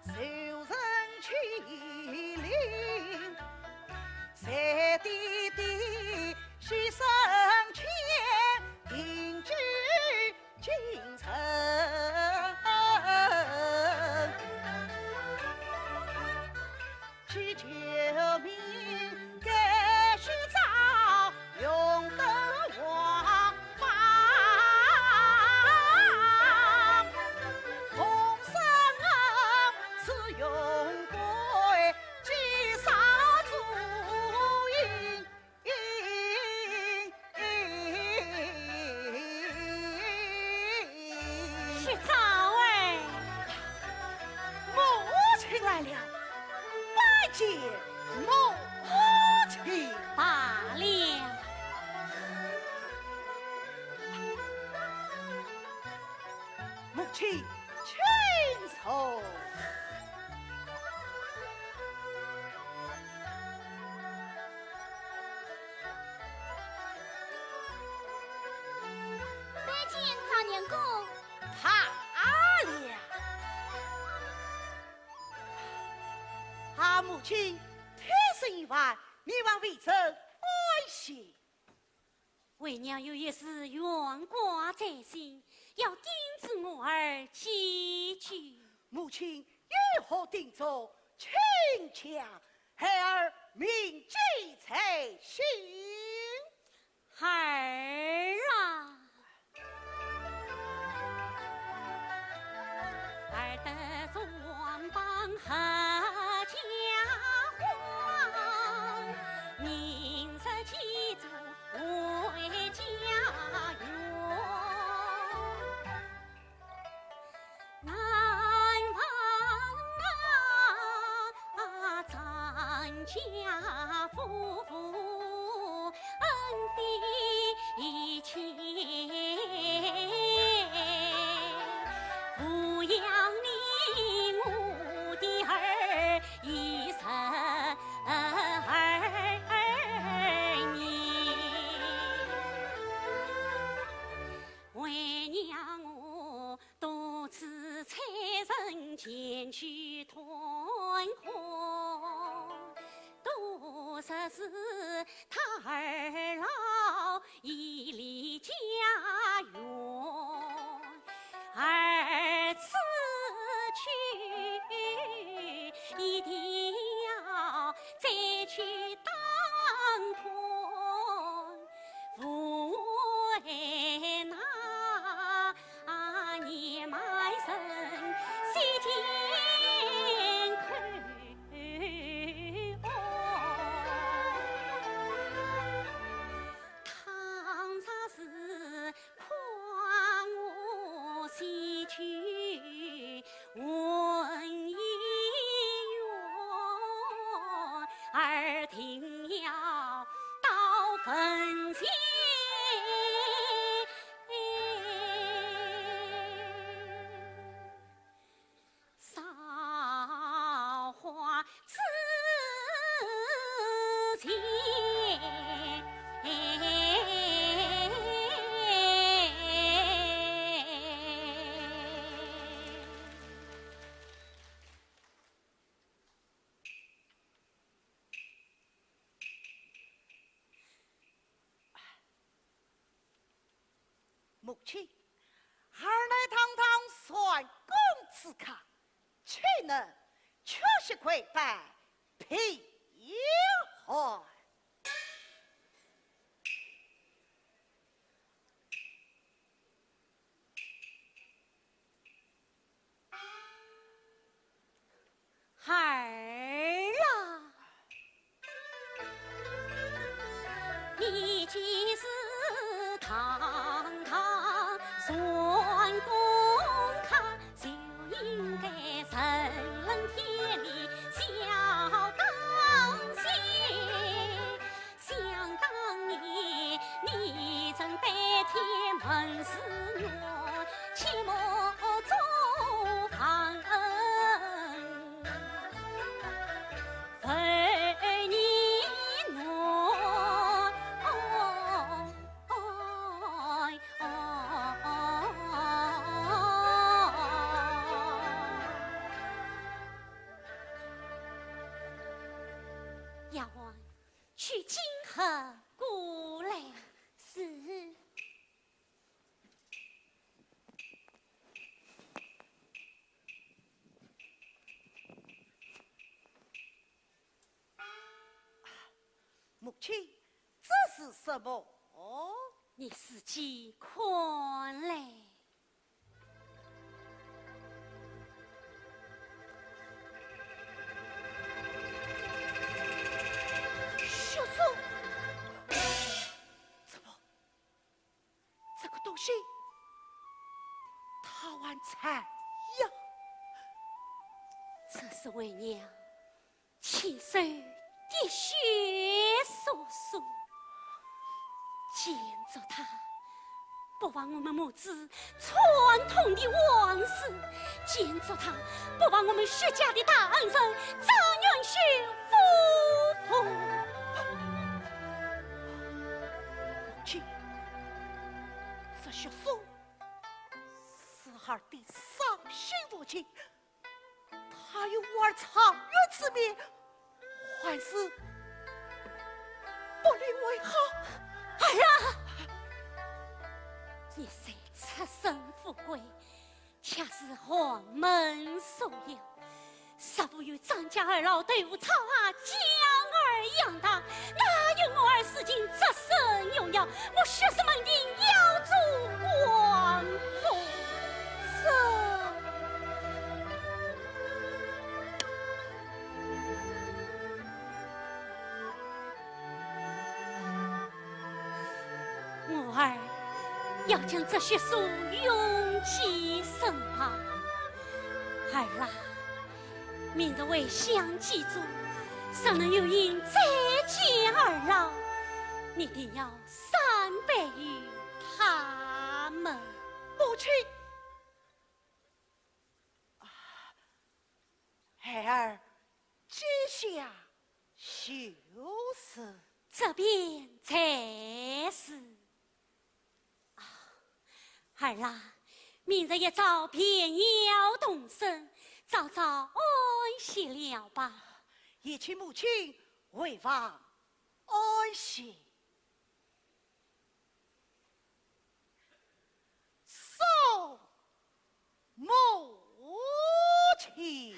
仇人欺凌，谁弟弟牺牲前定居京城，祈求民该须早永得王法，同生是永归积少足印。徐早儿，母亲来了，拜见母亲。罢了。母亲，请坐。拜见常年公。怕了。母亲，天生一晚，你望为朕爱惜。为娘有一事悬挂在心，要叮嘱我儿记住。母亲如何定做？请讲，孩儿铭记在心。儿啊，儿得做王邦和家荒，名声记住为家园。南方咱家夫妇恩的亲，抚养你我的儿一生儿女，为娘我多次差人前去团欢，多少是他儿老已离家园，儿此去一定要再去当团，父为那年埋身西天看唐朝时况我西去问一缘，儿定要到坟前烧花刺钱。母亲，儿乃堂堂算公之客，岂能缺席跪拜平寒？儿啊，你既是堂堂算公客，就应该人伦天理孝当先。想当年你曾代替门市员，切莫做旁恩。为你我母亲，这是什么？你自己看嘞。血书，怎么？这个东西，它玩残呀！这是为娘亲手滴血所书，见着他，不忘我们母子传统的往事；见着他，不忘我们薛家的大恩人张元旭夫妇。母亲，这血书是儿的伤心父亲。他有我儿长远之命，还是不离为好。儿啊，你虽出身富贵，恰是皇门所有，实不与张家二老对我操啊将儿养大，哪有我儿死尽这身荣耀？我薛氏门第要做光宗。我儿要将这血书永记身旁。儿啊，明日为乡祭祖，谁能有幸再见儿老？你定要三倍于他们。母亲，孩儿记下休思。这便才是儿啊，明日一早便要动身，早早安息了吧。也请母亲为王安息。送母亲。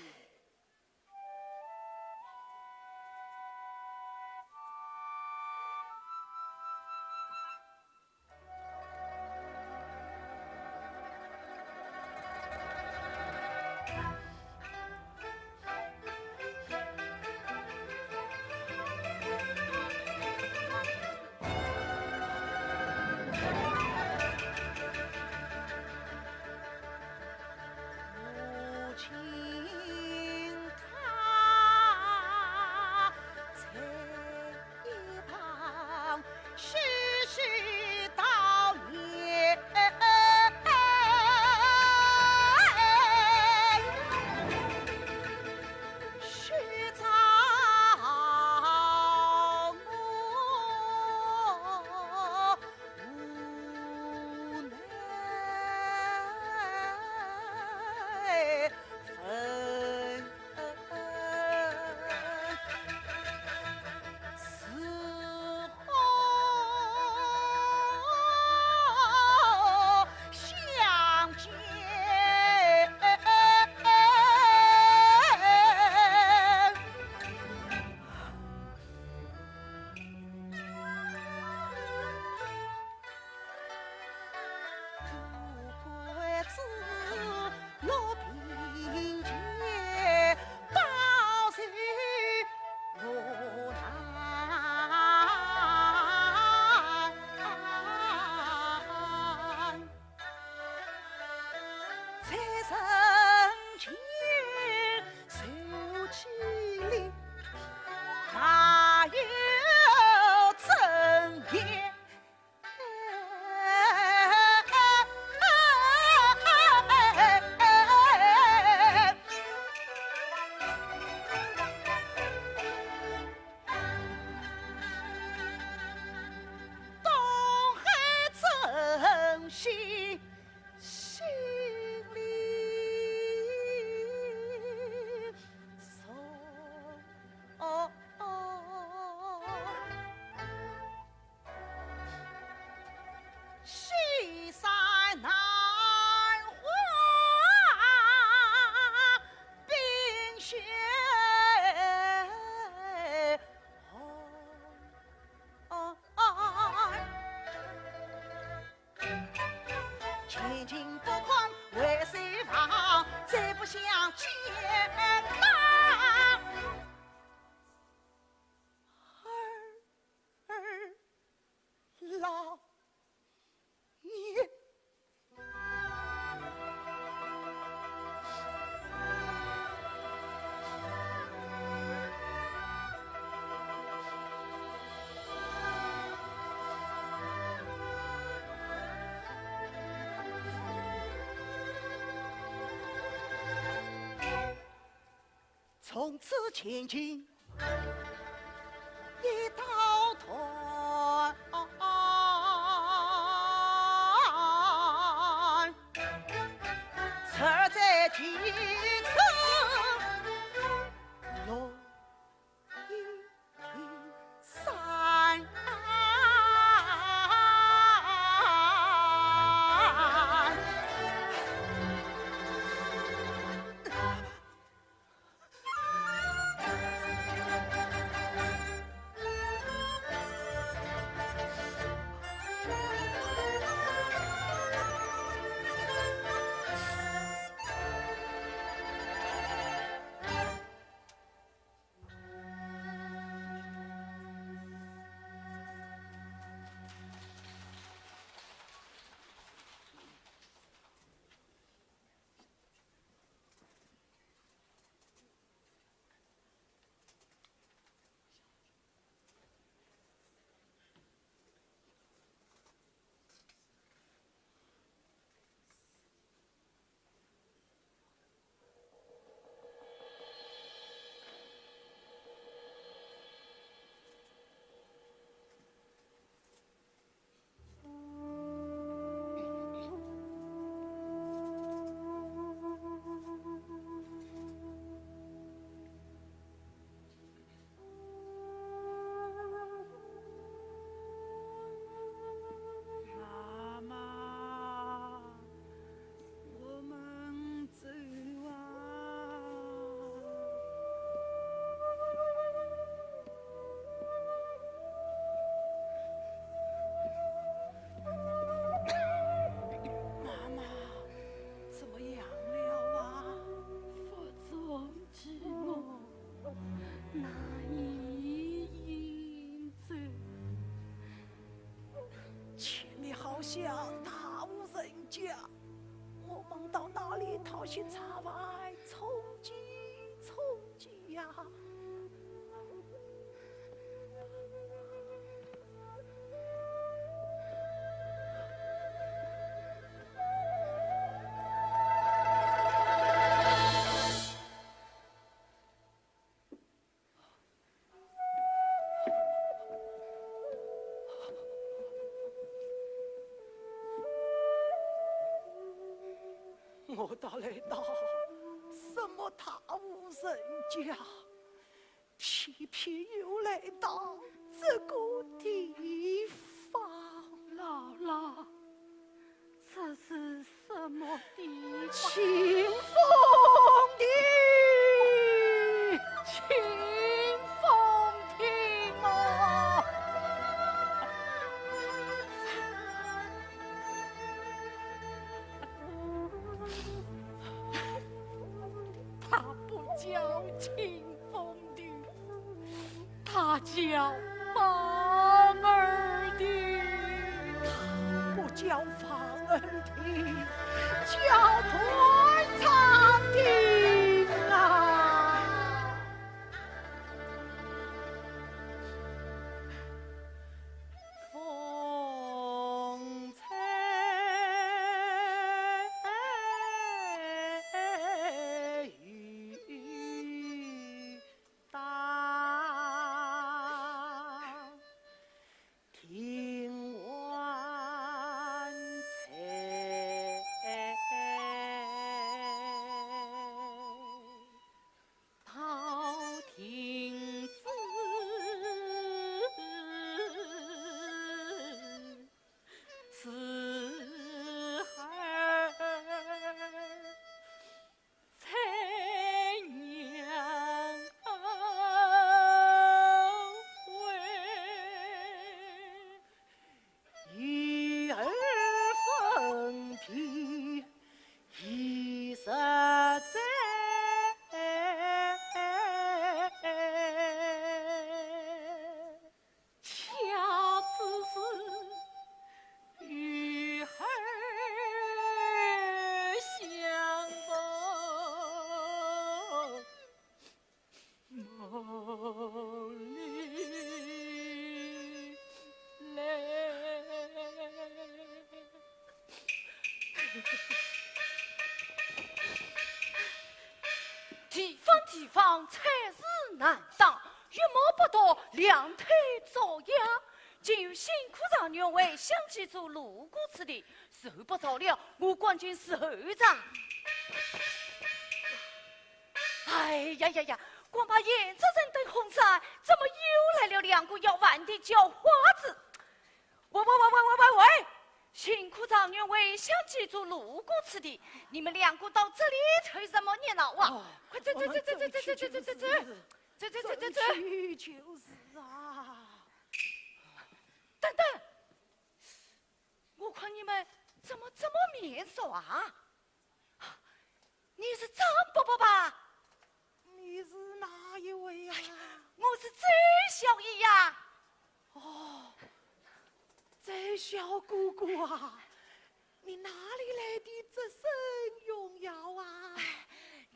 前进不宽为谁防？再不想见郎。老爷，从此前进一道团，车在前程落一群山。像大无人家，我们到哪里讨寻茶外充饥充饥呀？我到来到什么大无人家，偏偏又来到这个地方。姥姥，这是什么地方？清风亭，清风亭哦。他不叫清风亭，他叫房儿亭。他不叫房儿亭，叫团长亭啊！风吹雨打，庭外采地方才是难当，月毛不到两腿遭殃。今有辛苦长员为想起做路过此地，受不着了，我关进是后长。哎呀呀呀！光把眼这人等红伞，怎么又来了两个要玩的叫花子？喂！辛苦长员为想起做路过此地，你们两个到这里凑什么热闹啊？快走！去就是啊！等等，我看你们怎么这么面熟啊？你是张伯伯吧？你是哪一位呀？我是周小姨呀。哦，周小姑姑啊，你哪里来的这身荣耀啊？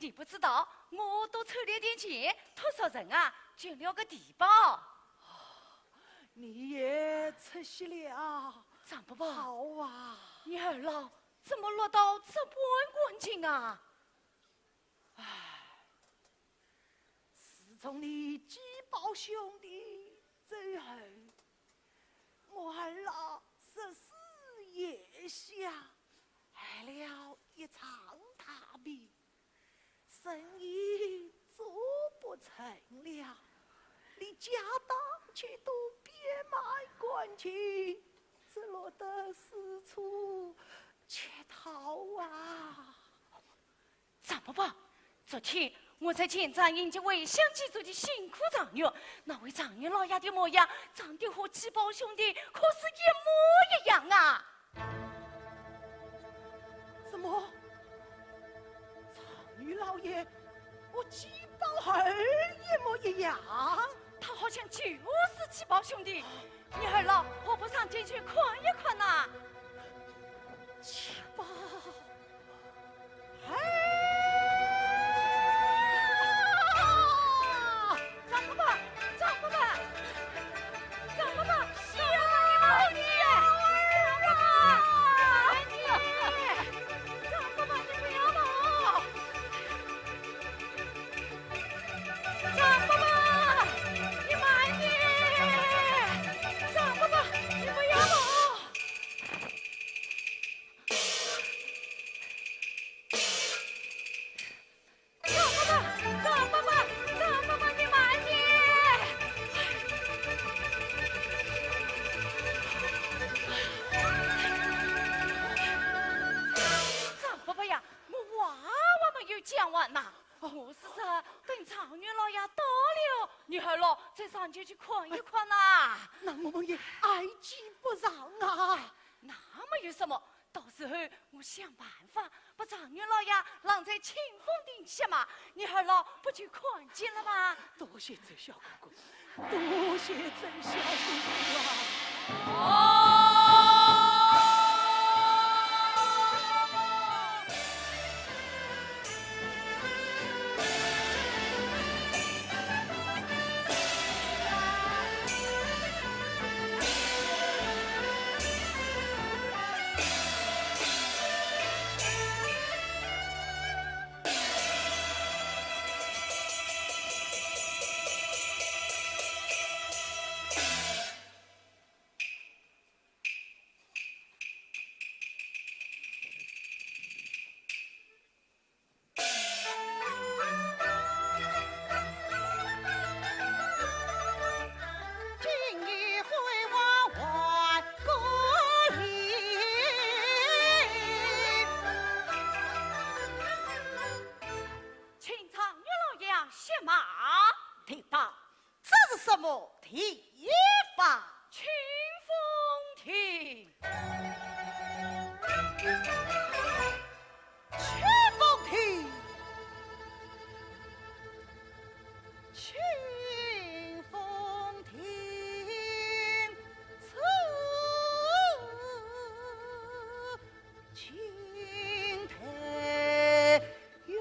你不知道，我多筹了点钱，托少人啊捐了个地保。你也出息了，张伯伯，好啊！你二老怎么落到这般光景啊？自从你击爆兄弟之后，我二老十四夜想，害了一场大病，生意做不成了，连家当却都变卖关去，只落得四处乞讨啊！张伯伯，昨天我在前站迎接为乡记住的辛苦长员，那位长员老爷的模样，长得和击宝兄弟可是一模一样啊！什么？长女老爷，我击宝儿一模一样？他好像就是击宝兄弟，你二老何不上前去看一看呐？击宝，张伯伯，张伯伯，张伯伯，小你，张伯伯，你不要跑！张伯伯，你慢点！张伯伯，你不要跑！张伯伯，你慢点！张伯伯呀，我娃娃没有讲完呐。我是说，等长女老爷到了，你二老再上前去看一看呐。那我们也爱击不让啊！那没有什么，到时候我想办法把长女老爷晾在清风顶下嘛，你二老不就看见了吗？多谢周小姑姑，多谢周小姑姑啊！听到这是什么提法？清风亭，清风亭，清风亭，青苔远，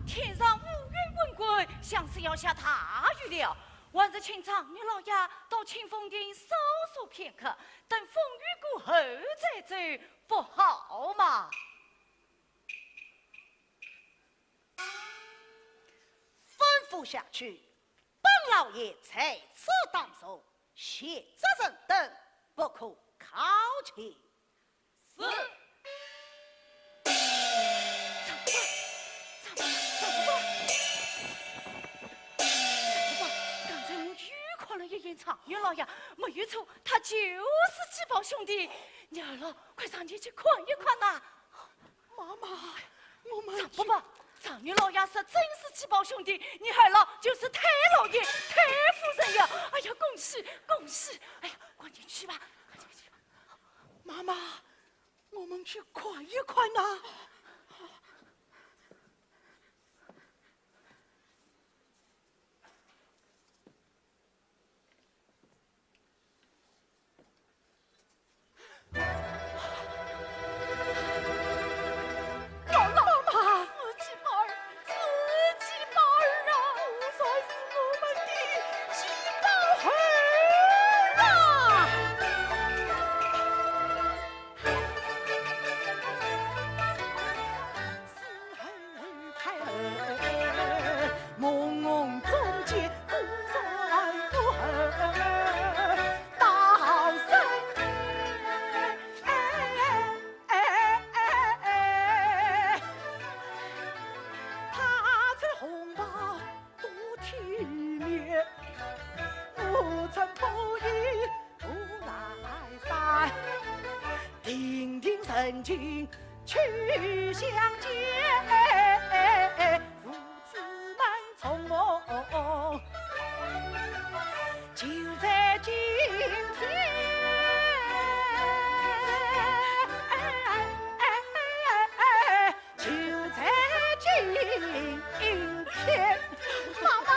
天上乌云滚滚，像是要下大雨了。还是请长女老爷到清风亭搜索片刻，等风雨过后再走，不好吗？吩咐下去，本老爷在此当守，谢责任等不可靠前。是。长女老爷没有错，他就是季宝兄弟。女儿老，快上前去看一看呐！妈妈，我们不，长女老爷说真是季宝兄弟，女儿老就是太老爷、太夫人呀！哎呀，恭喜恭喜！哎呀，快点去吧，快点去吧！妈妈，我们去看一看呐。曾经去相见，父子们从梦，就在今天，就在今天，妈妈，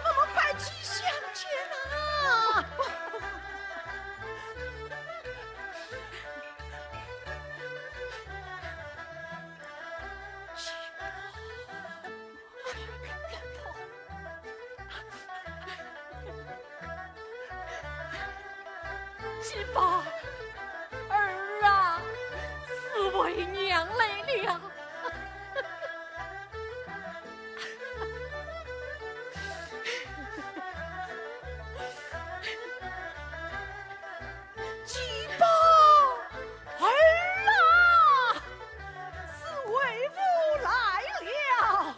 我们快去相见啊！媳妇儿啊，是为娘来了。鸡巴儿啊，是为父来了，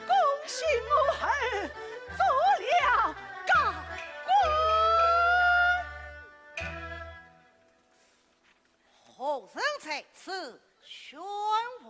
恭喜我儿做了高官。后人在此宣话。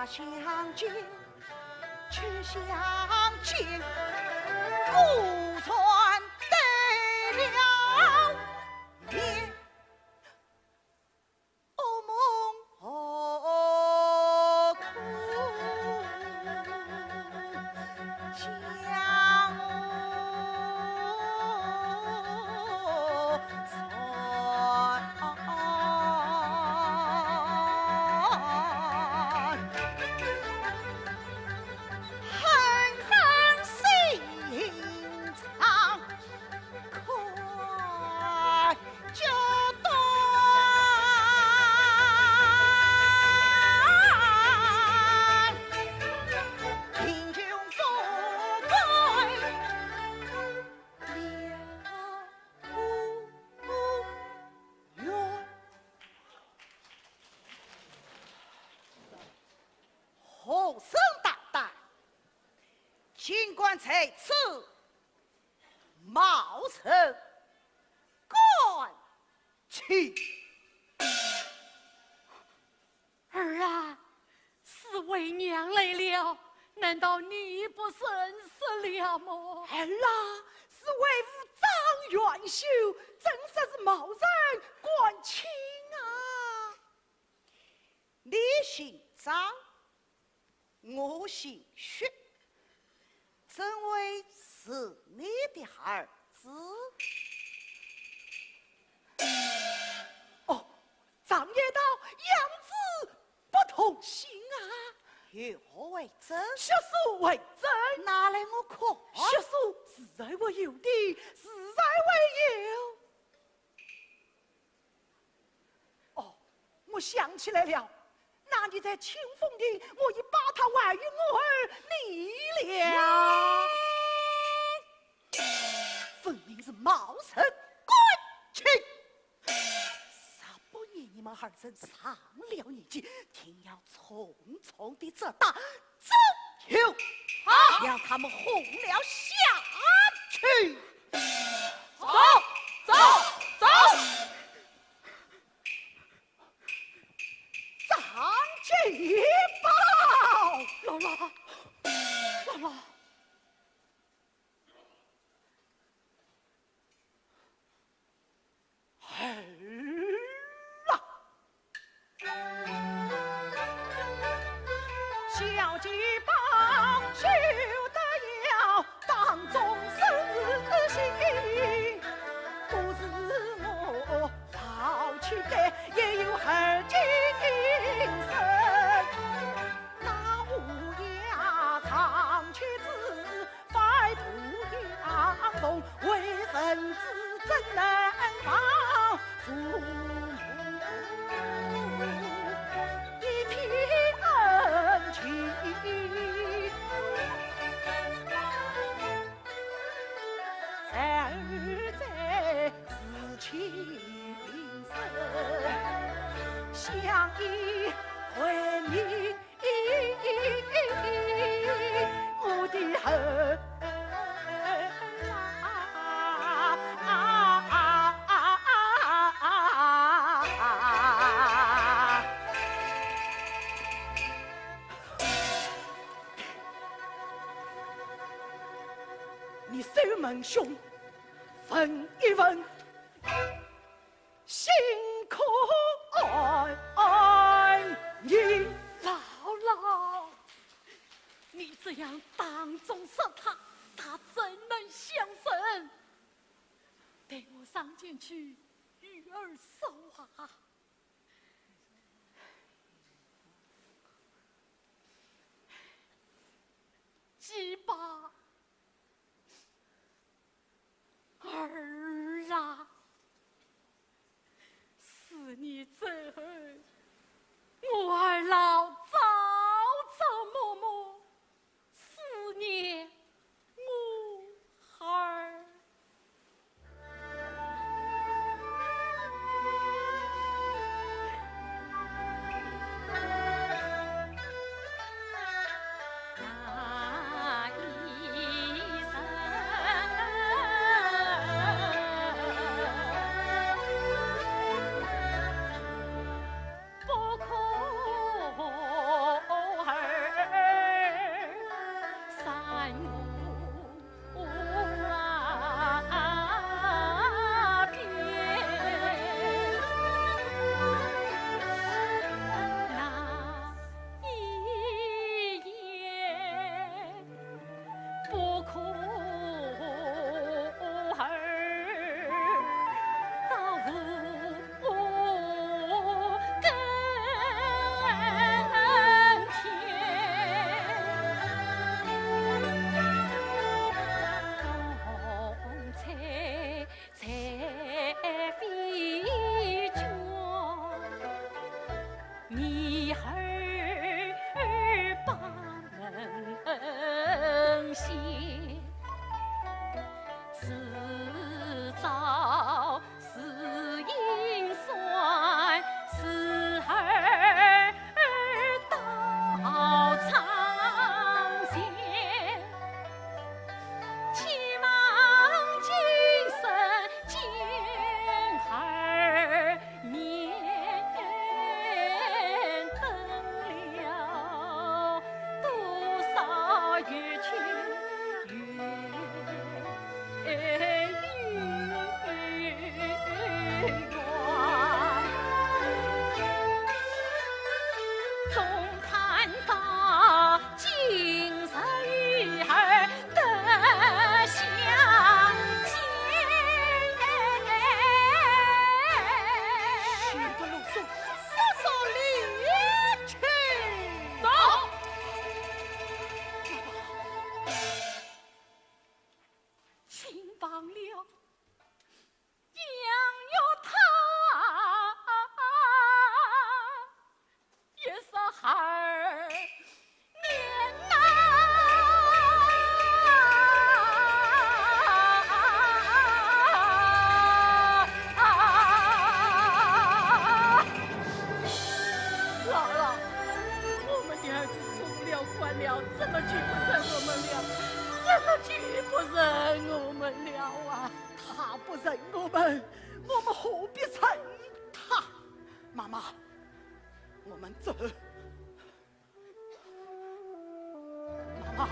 相见，去相见，孤船得了面，噩梦何苦相恨恨心肠。何生担待？尽管在此冒称赶去。儿啊，是为娘来了，难道你不是恩死了吗？儿啊，是为父张元秀，真是冒人关情啊！你姓张，我姓薛，怎会是你的儿子？哦，张爷道养子不同姓啊！有何为证？血书为证，拿来我看。血书是在我有的，是在为有。哦，我想起来了，那你在清风亭，我已把他外与我儿离了，分明是冒称滚去。你们二人上了年纪，定要匆匆的这打走球，让他们轰了下去。走走走！张继宝，姥姥，姥姥。小鸡棒修得要当中死心，不是我跑去的，也有儿精神。那乌鸦长裙子，快步扬风，为人子怎能防父母？一片恩情，在儿在思情深，相依为命，我的儿。你守门兄，问一问，辛苦你姥姥，你这样当众杀他，他怎能相审？带我上前去与儿说话。鸡巴。儿啊，是你这我儿老早早默默思念我儿。总看到今日与儿得相见。许多啰嗦，说说理去。走。亲忘了养育他，也是孩儿年呐。姥姥，我们的儿子出了关了，怎么就不认我们了？怎么就不认我们了啊？他不认我们，我们何必认他？妈妈，我们走。妈妈，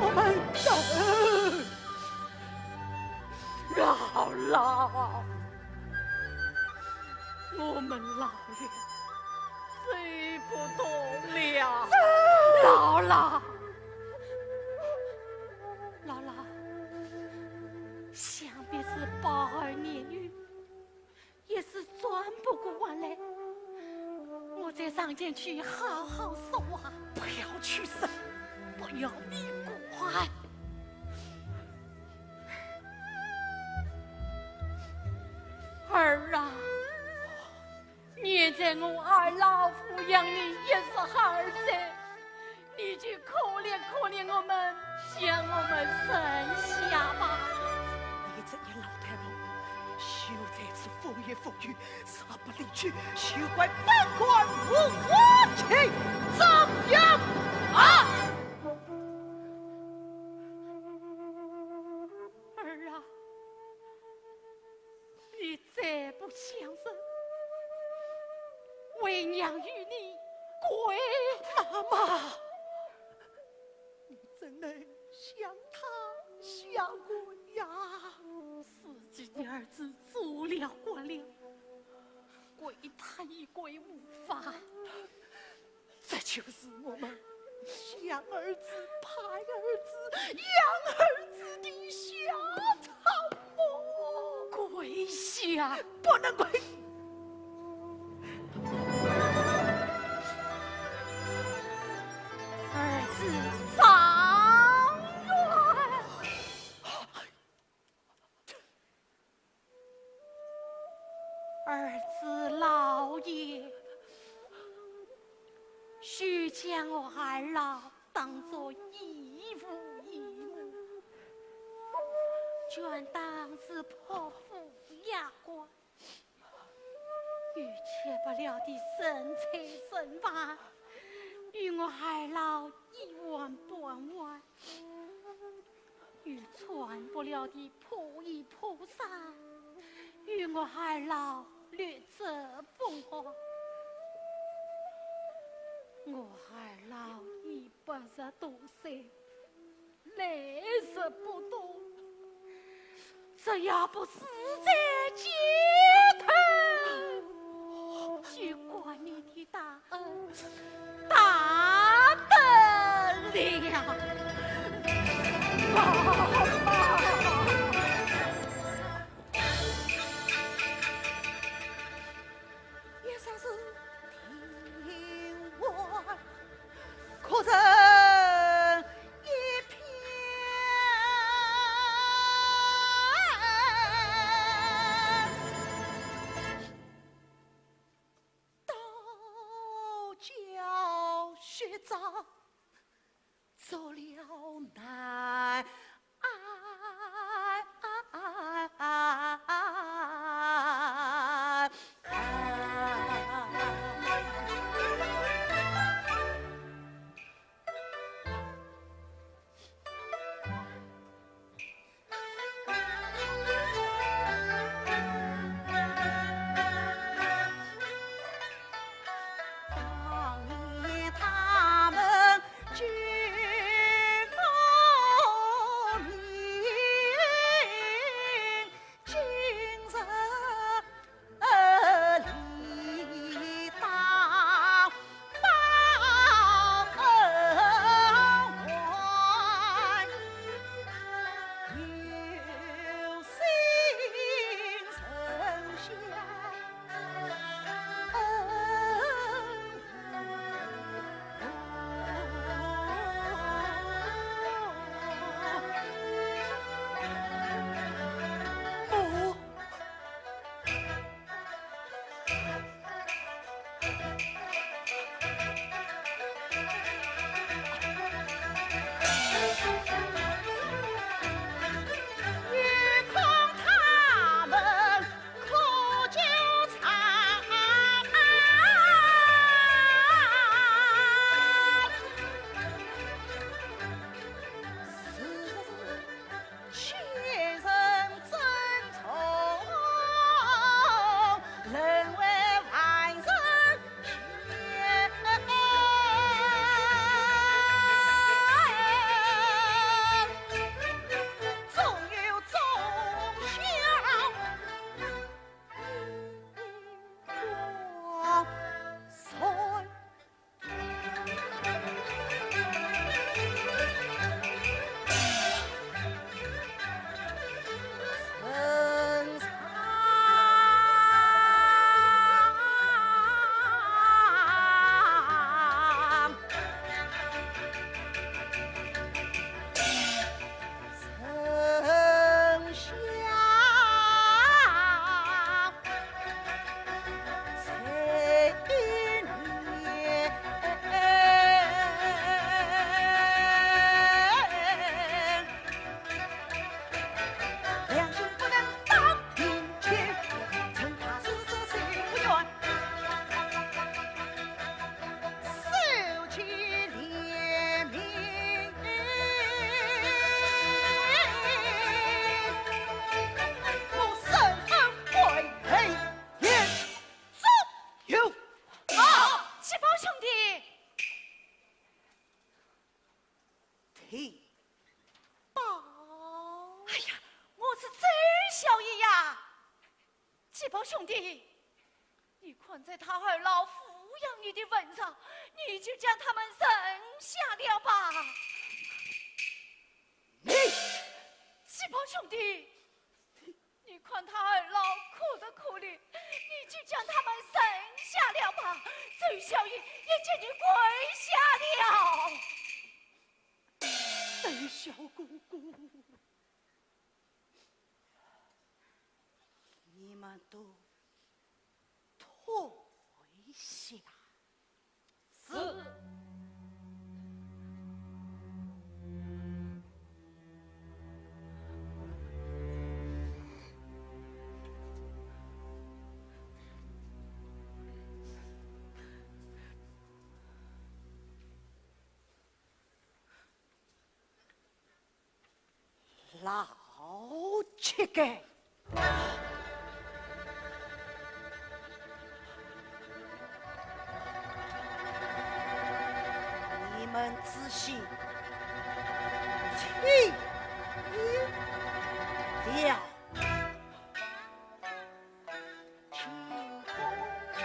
我们走。姥姥，我们老了，谁不懂了？姥姥，姥姥，想必是宝儿年幼，也是转不过弯来。我再上前去好好说话，不要去生，不要你管。儿啊，念在我二老抚养你也是孩子，你就可怜可怜我们，将我们生下吧。你这一老太婆，休在此风言风语，杀不离去，休怪本官无我情，怎样啊？儿啊，你再不相认，为娘与你归。妈妈，你怎能想他想我呀？自己的儿子做了官了，归他一归无法。这就是我们想儿子、派儿子、养儿子的下场么？跪下！不能跪！儿子长远。儿子老爷，须将我二老当作义父义母，全当是泼妇压官，与吃不了的生菜剩饭，与我二老一碗半碗，与穿不了的破衣破衫，与我二老略则风华。我二老已80多岁，来日不多，只要不死在街头，就怪你的大恩大德了。妈妈，也算是听我，可人一片道教学长走了难。当年他们举提报。哎呀，我是周小爷呀！季宝兄弟，你看在他二老抚养你的份上，你就将他们生下了吧。季宝兄弟，你看他二老苦的苦的，你就将他们生下了吧。周小爷也请你跪下了。周小姑姑，你们都退下。是。老乞丐，你们仔细听了。清风听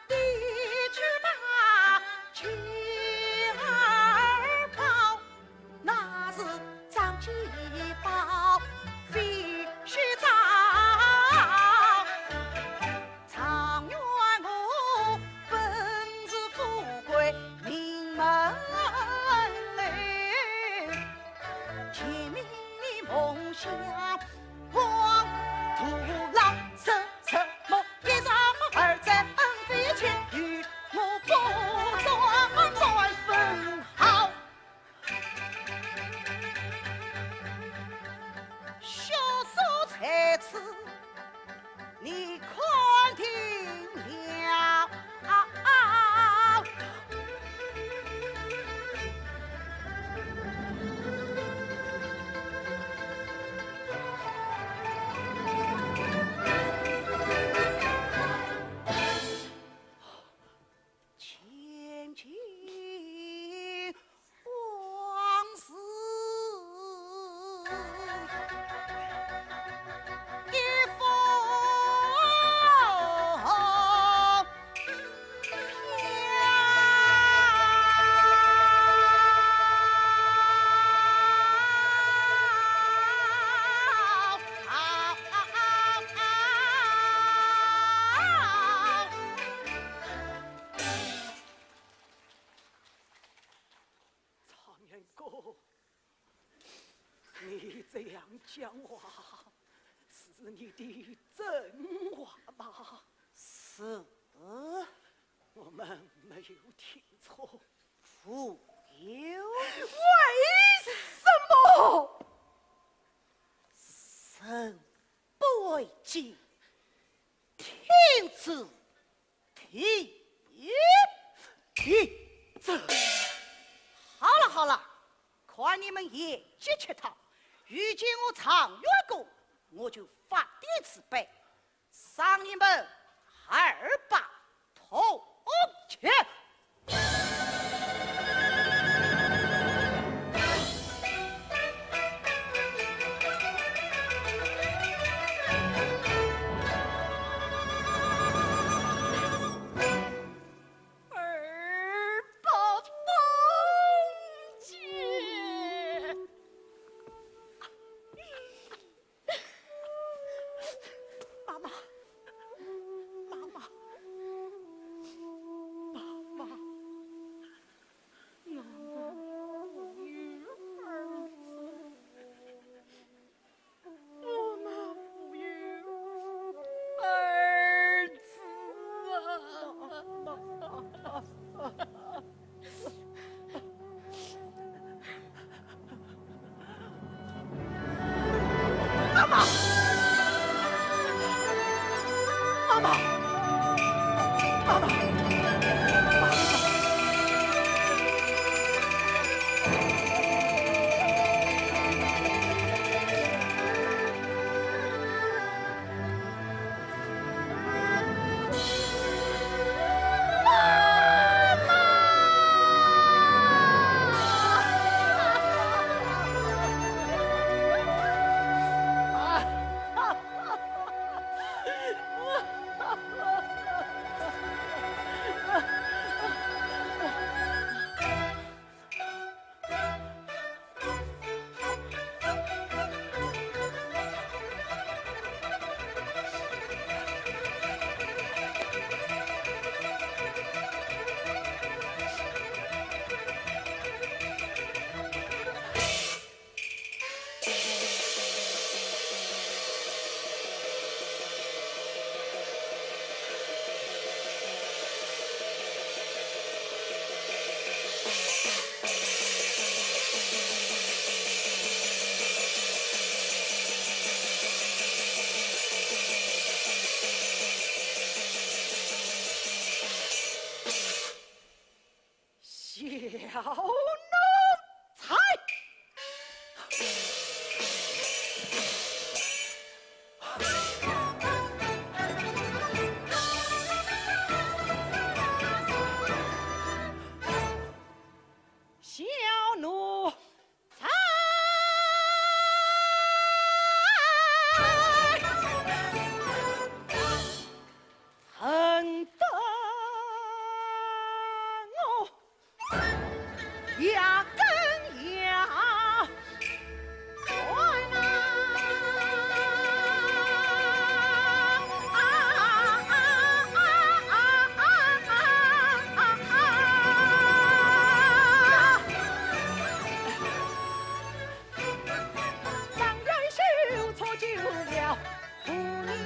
第一句把情儿报，那是张继宝必须早。常愿我本是富贵名门嘞，前明你梦想望徒劳，什么一上二在飞前与我不装乱分好。小手才子，你看听了。千金往事一封常言哥，你这样讲话是你的真话吗？是，我们没有听错。富有？为什么？生不为己，天子体这。好了好了，看你们业绩吃套，遇见我常员工，我就发点慈悲，赏你们200铜钱。妈妈，奴才。小奴才，恨得我牙根痒，坏张元秀错救了姑娘。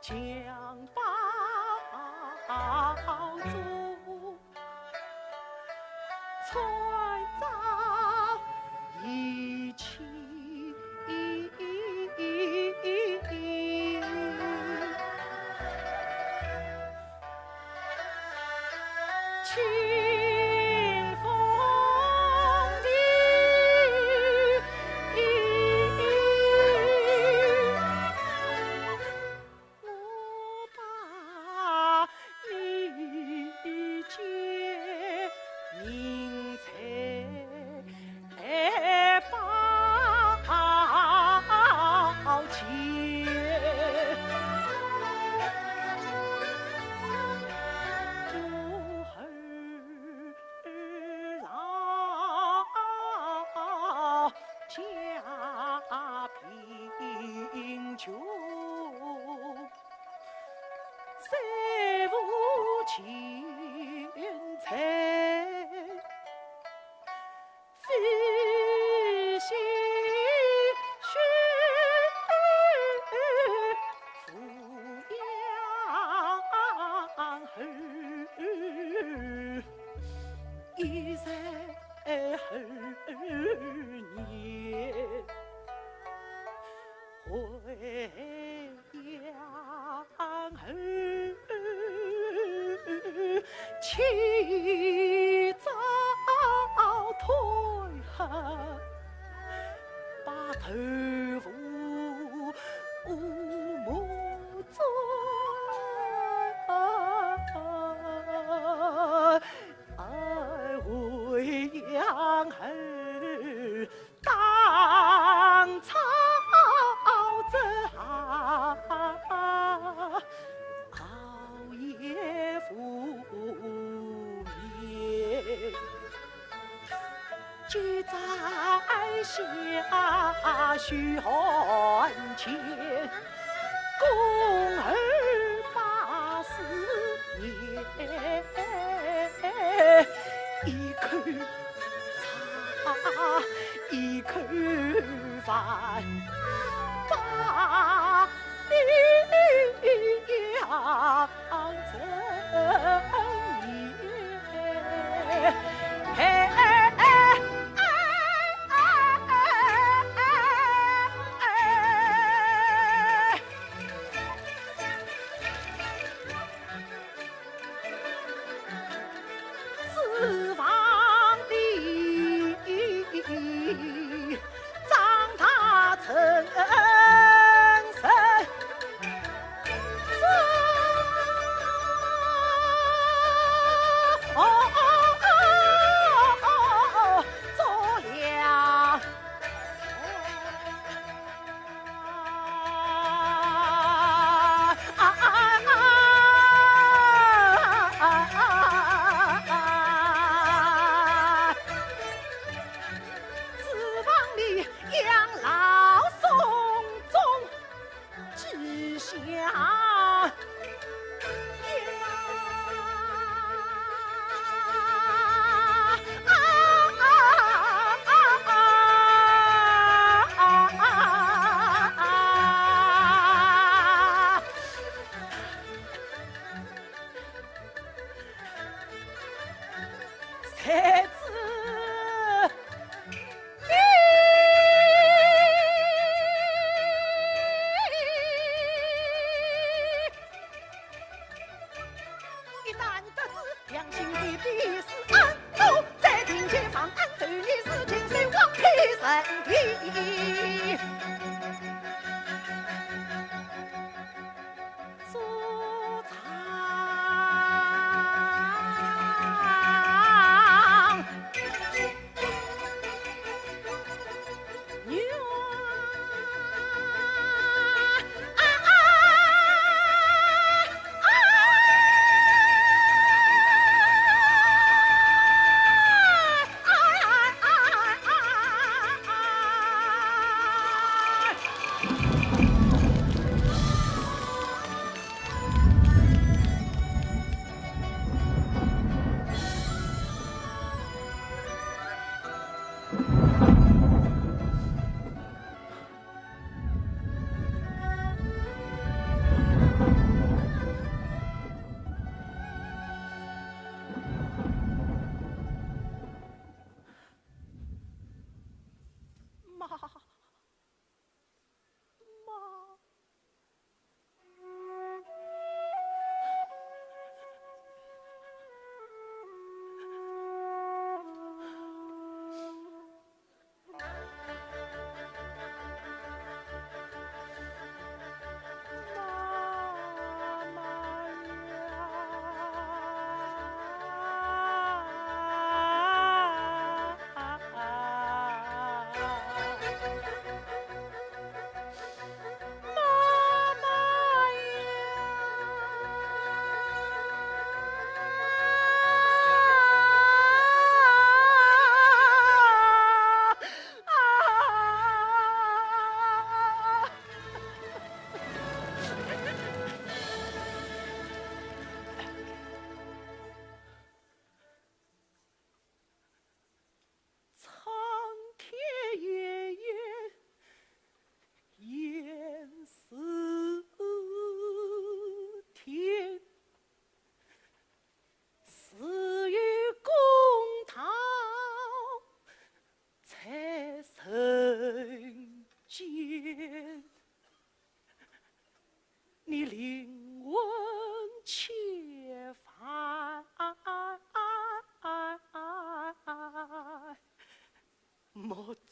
将宝珠揣到一起，清风里。名才宝剑，我儿老家贫穷，虽无钱财。非心虚，抚养儿一在年，回养儿起早退下，把头扶母尊，为养儿当草泽，熬夜复眠。记在下许寒前，公儿80年，一口茶，一口饭，把你养成年。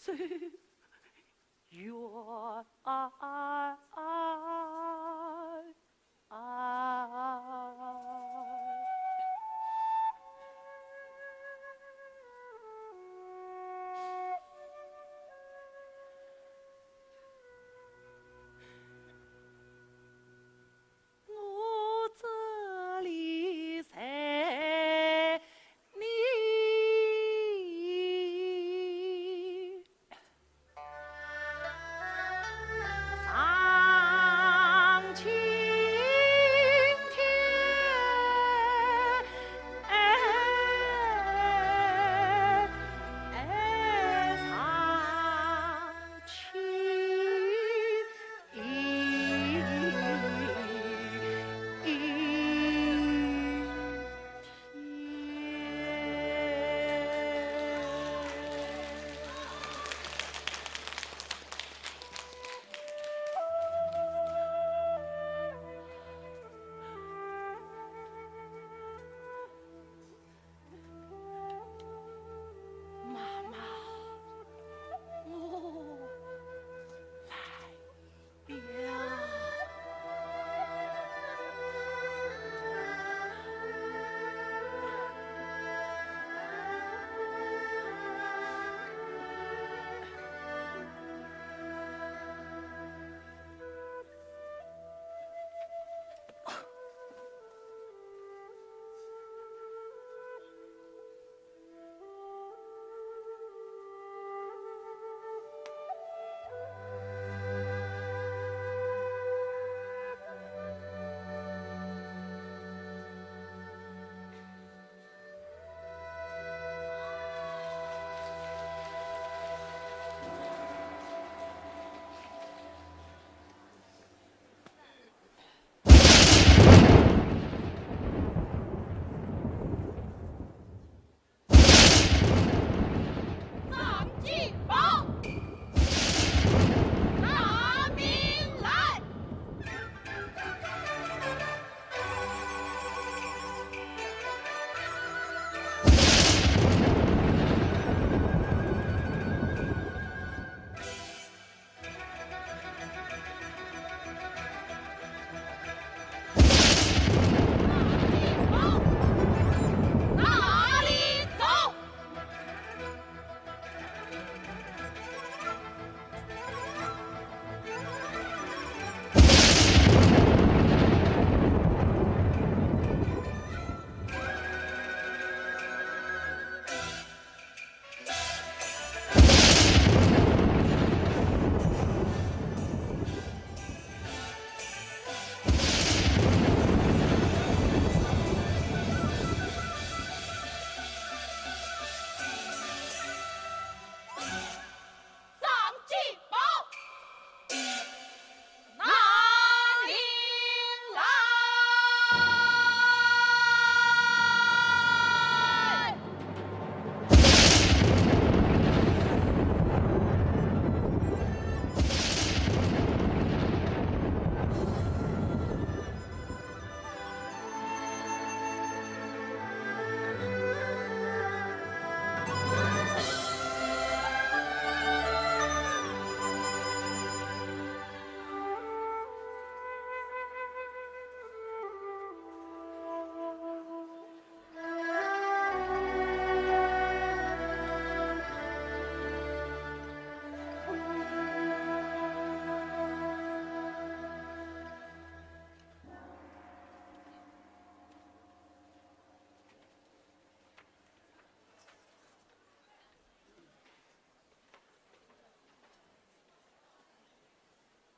走远。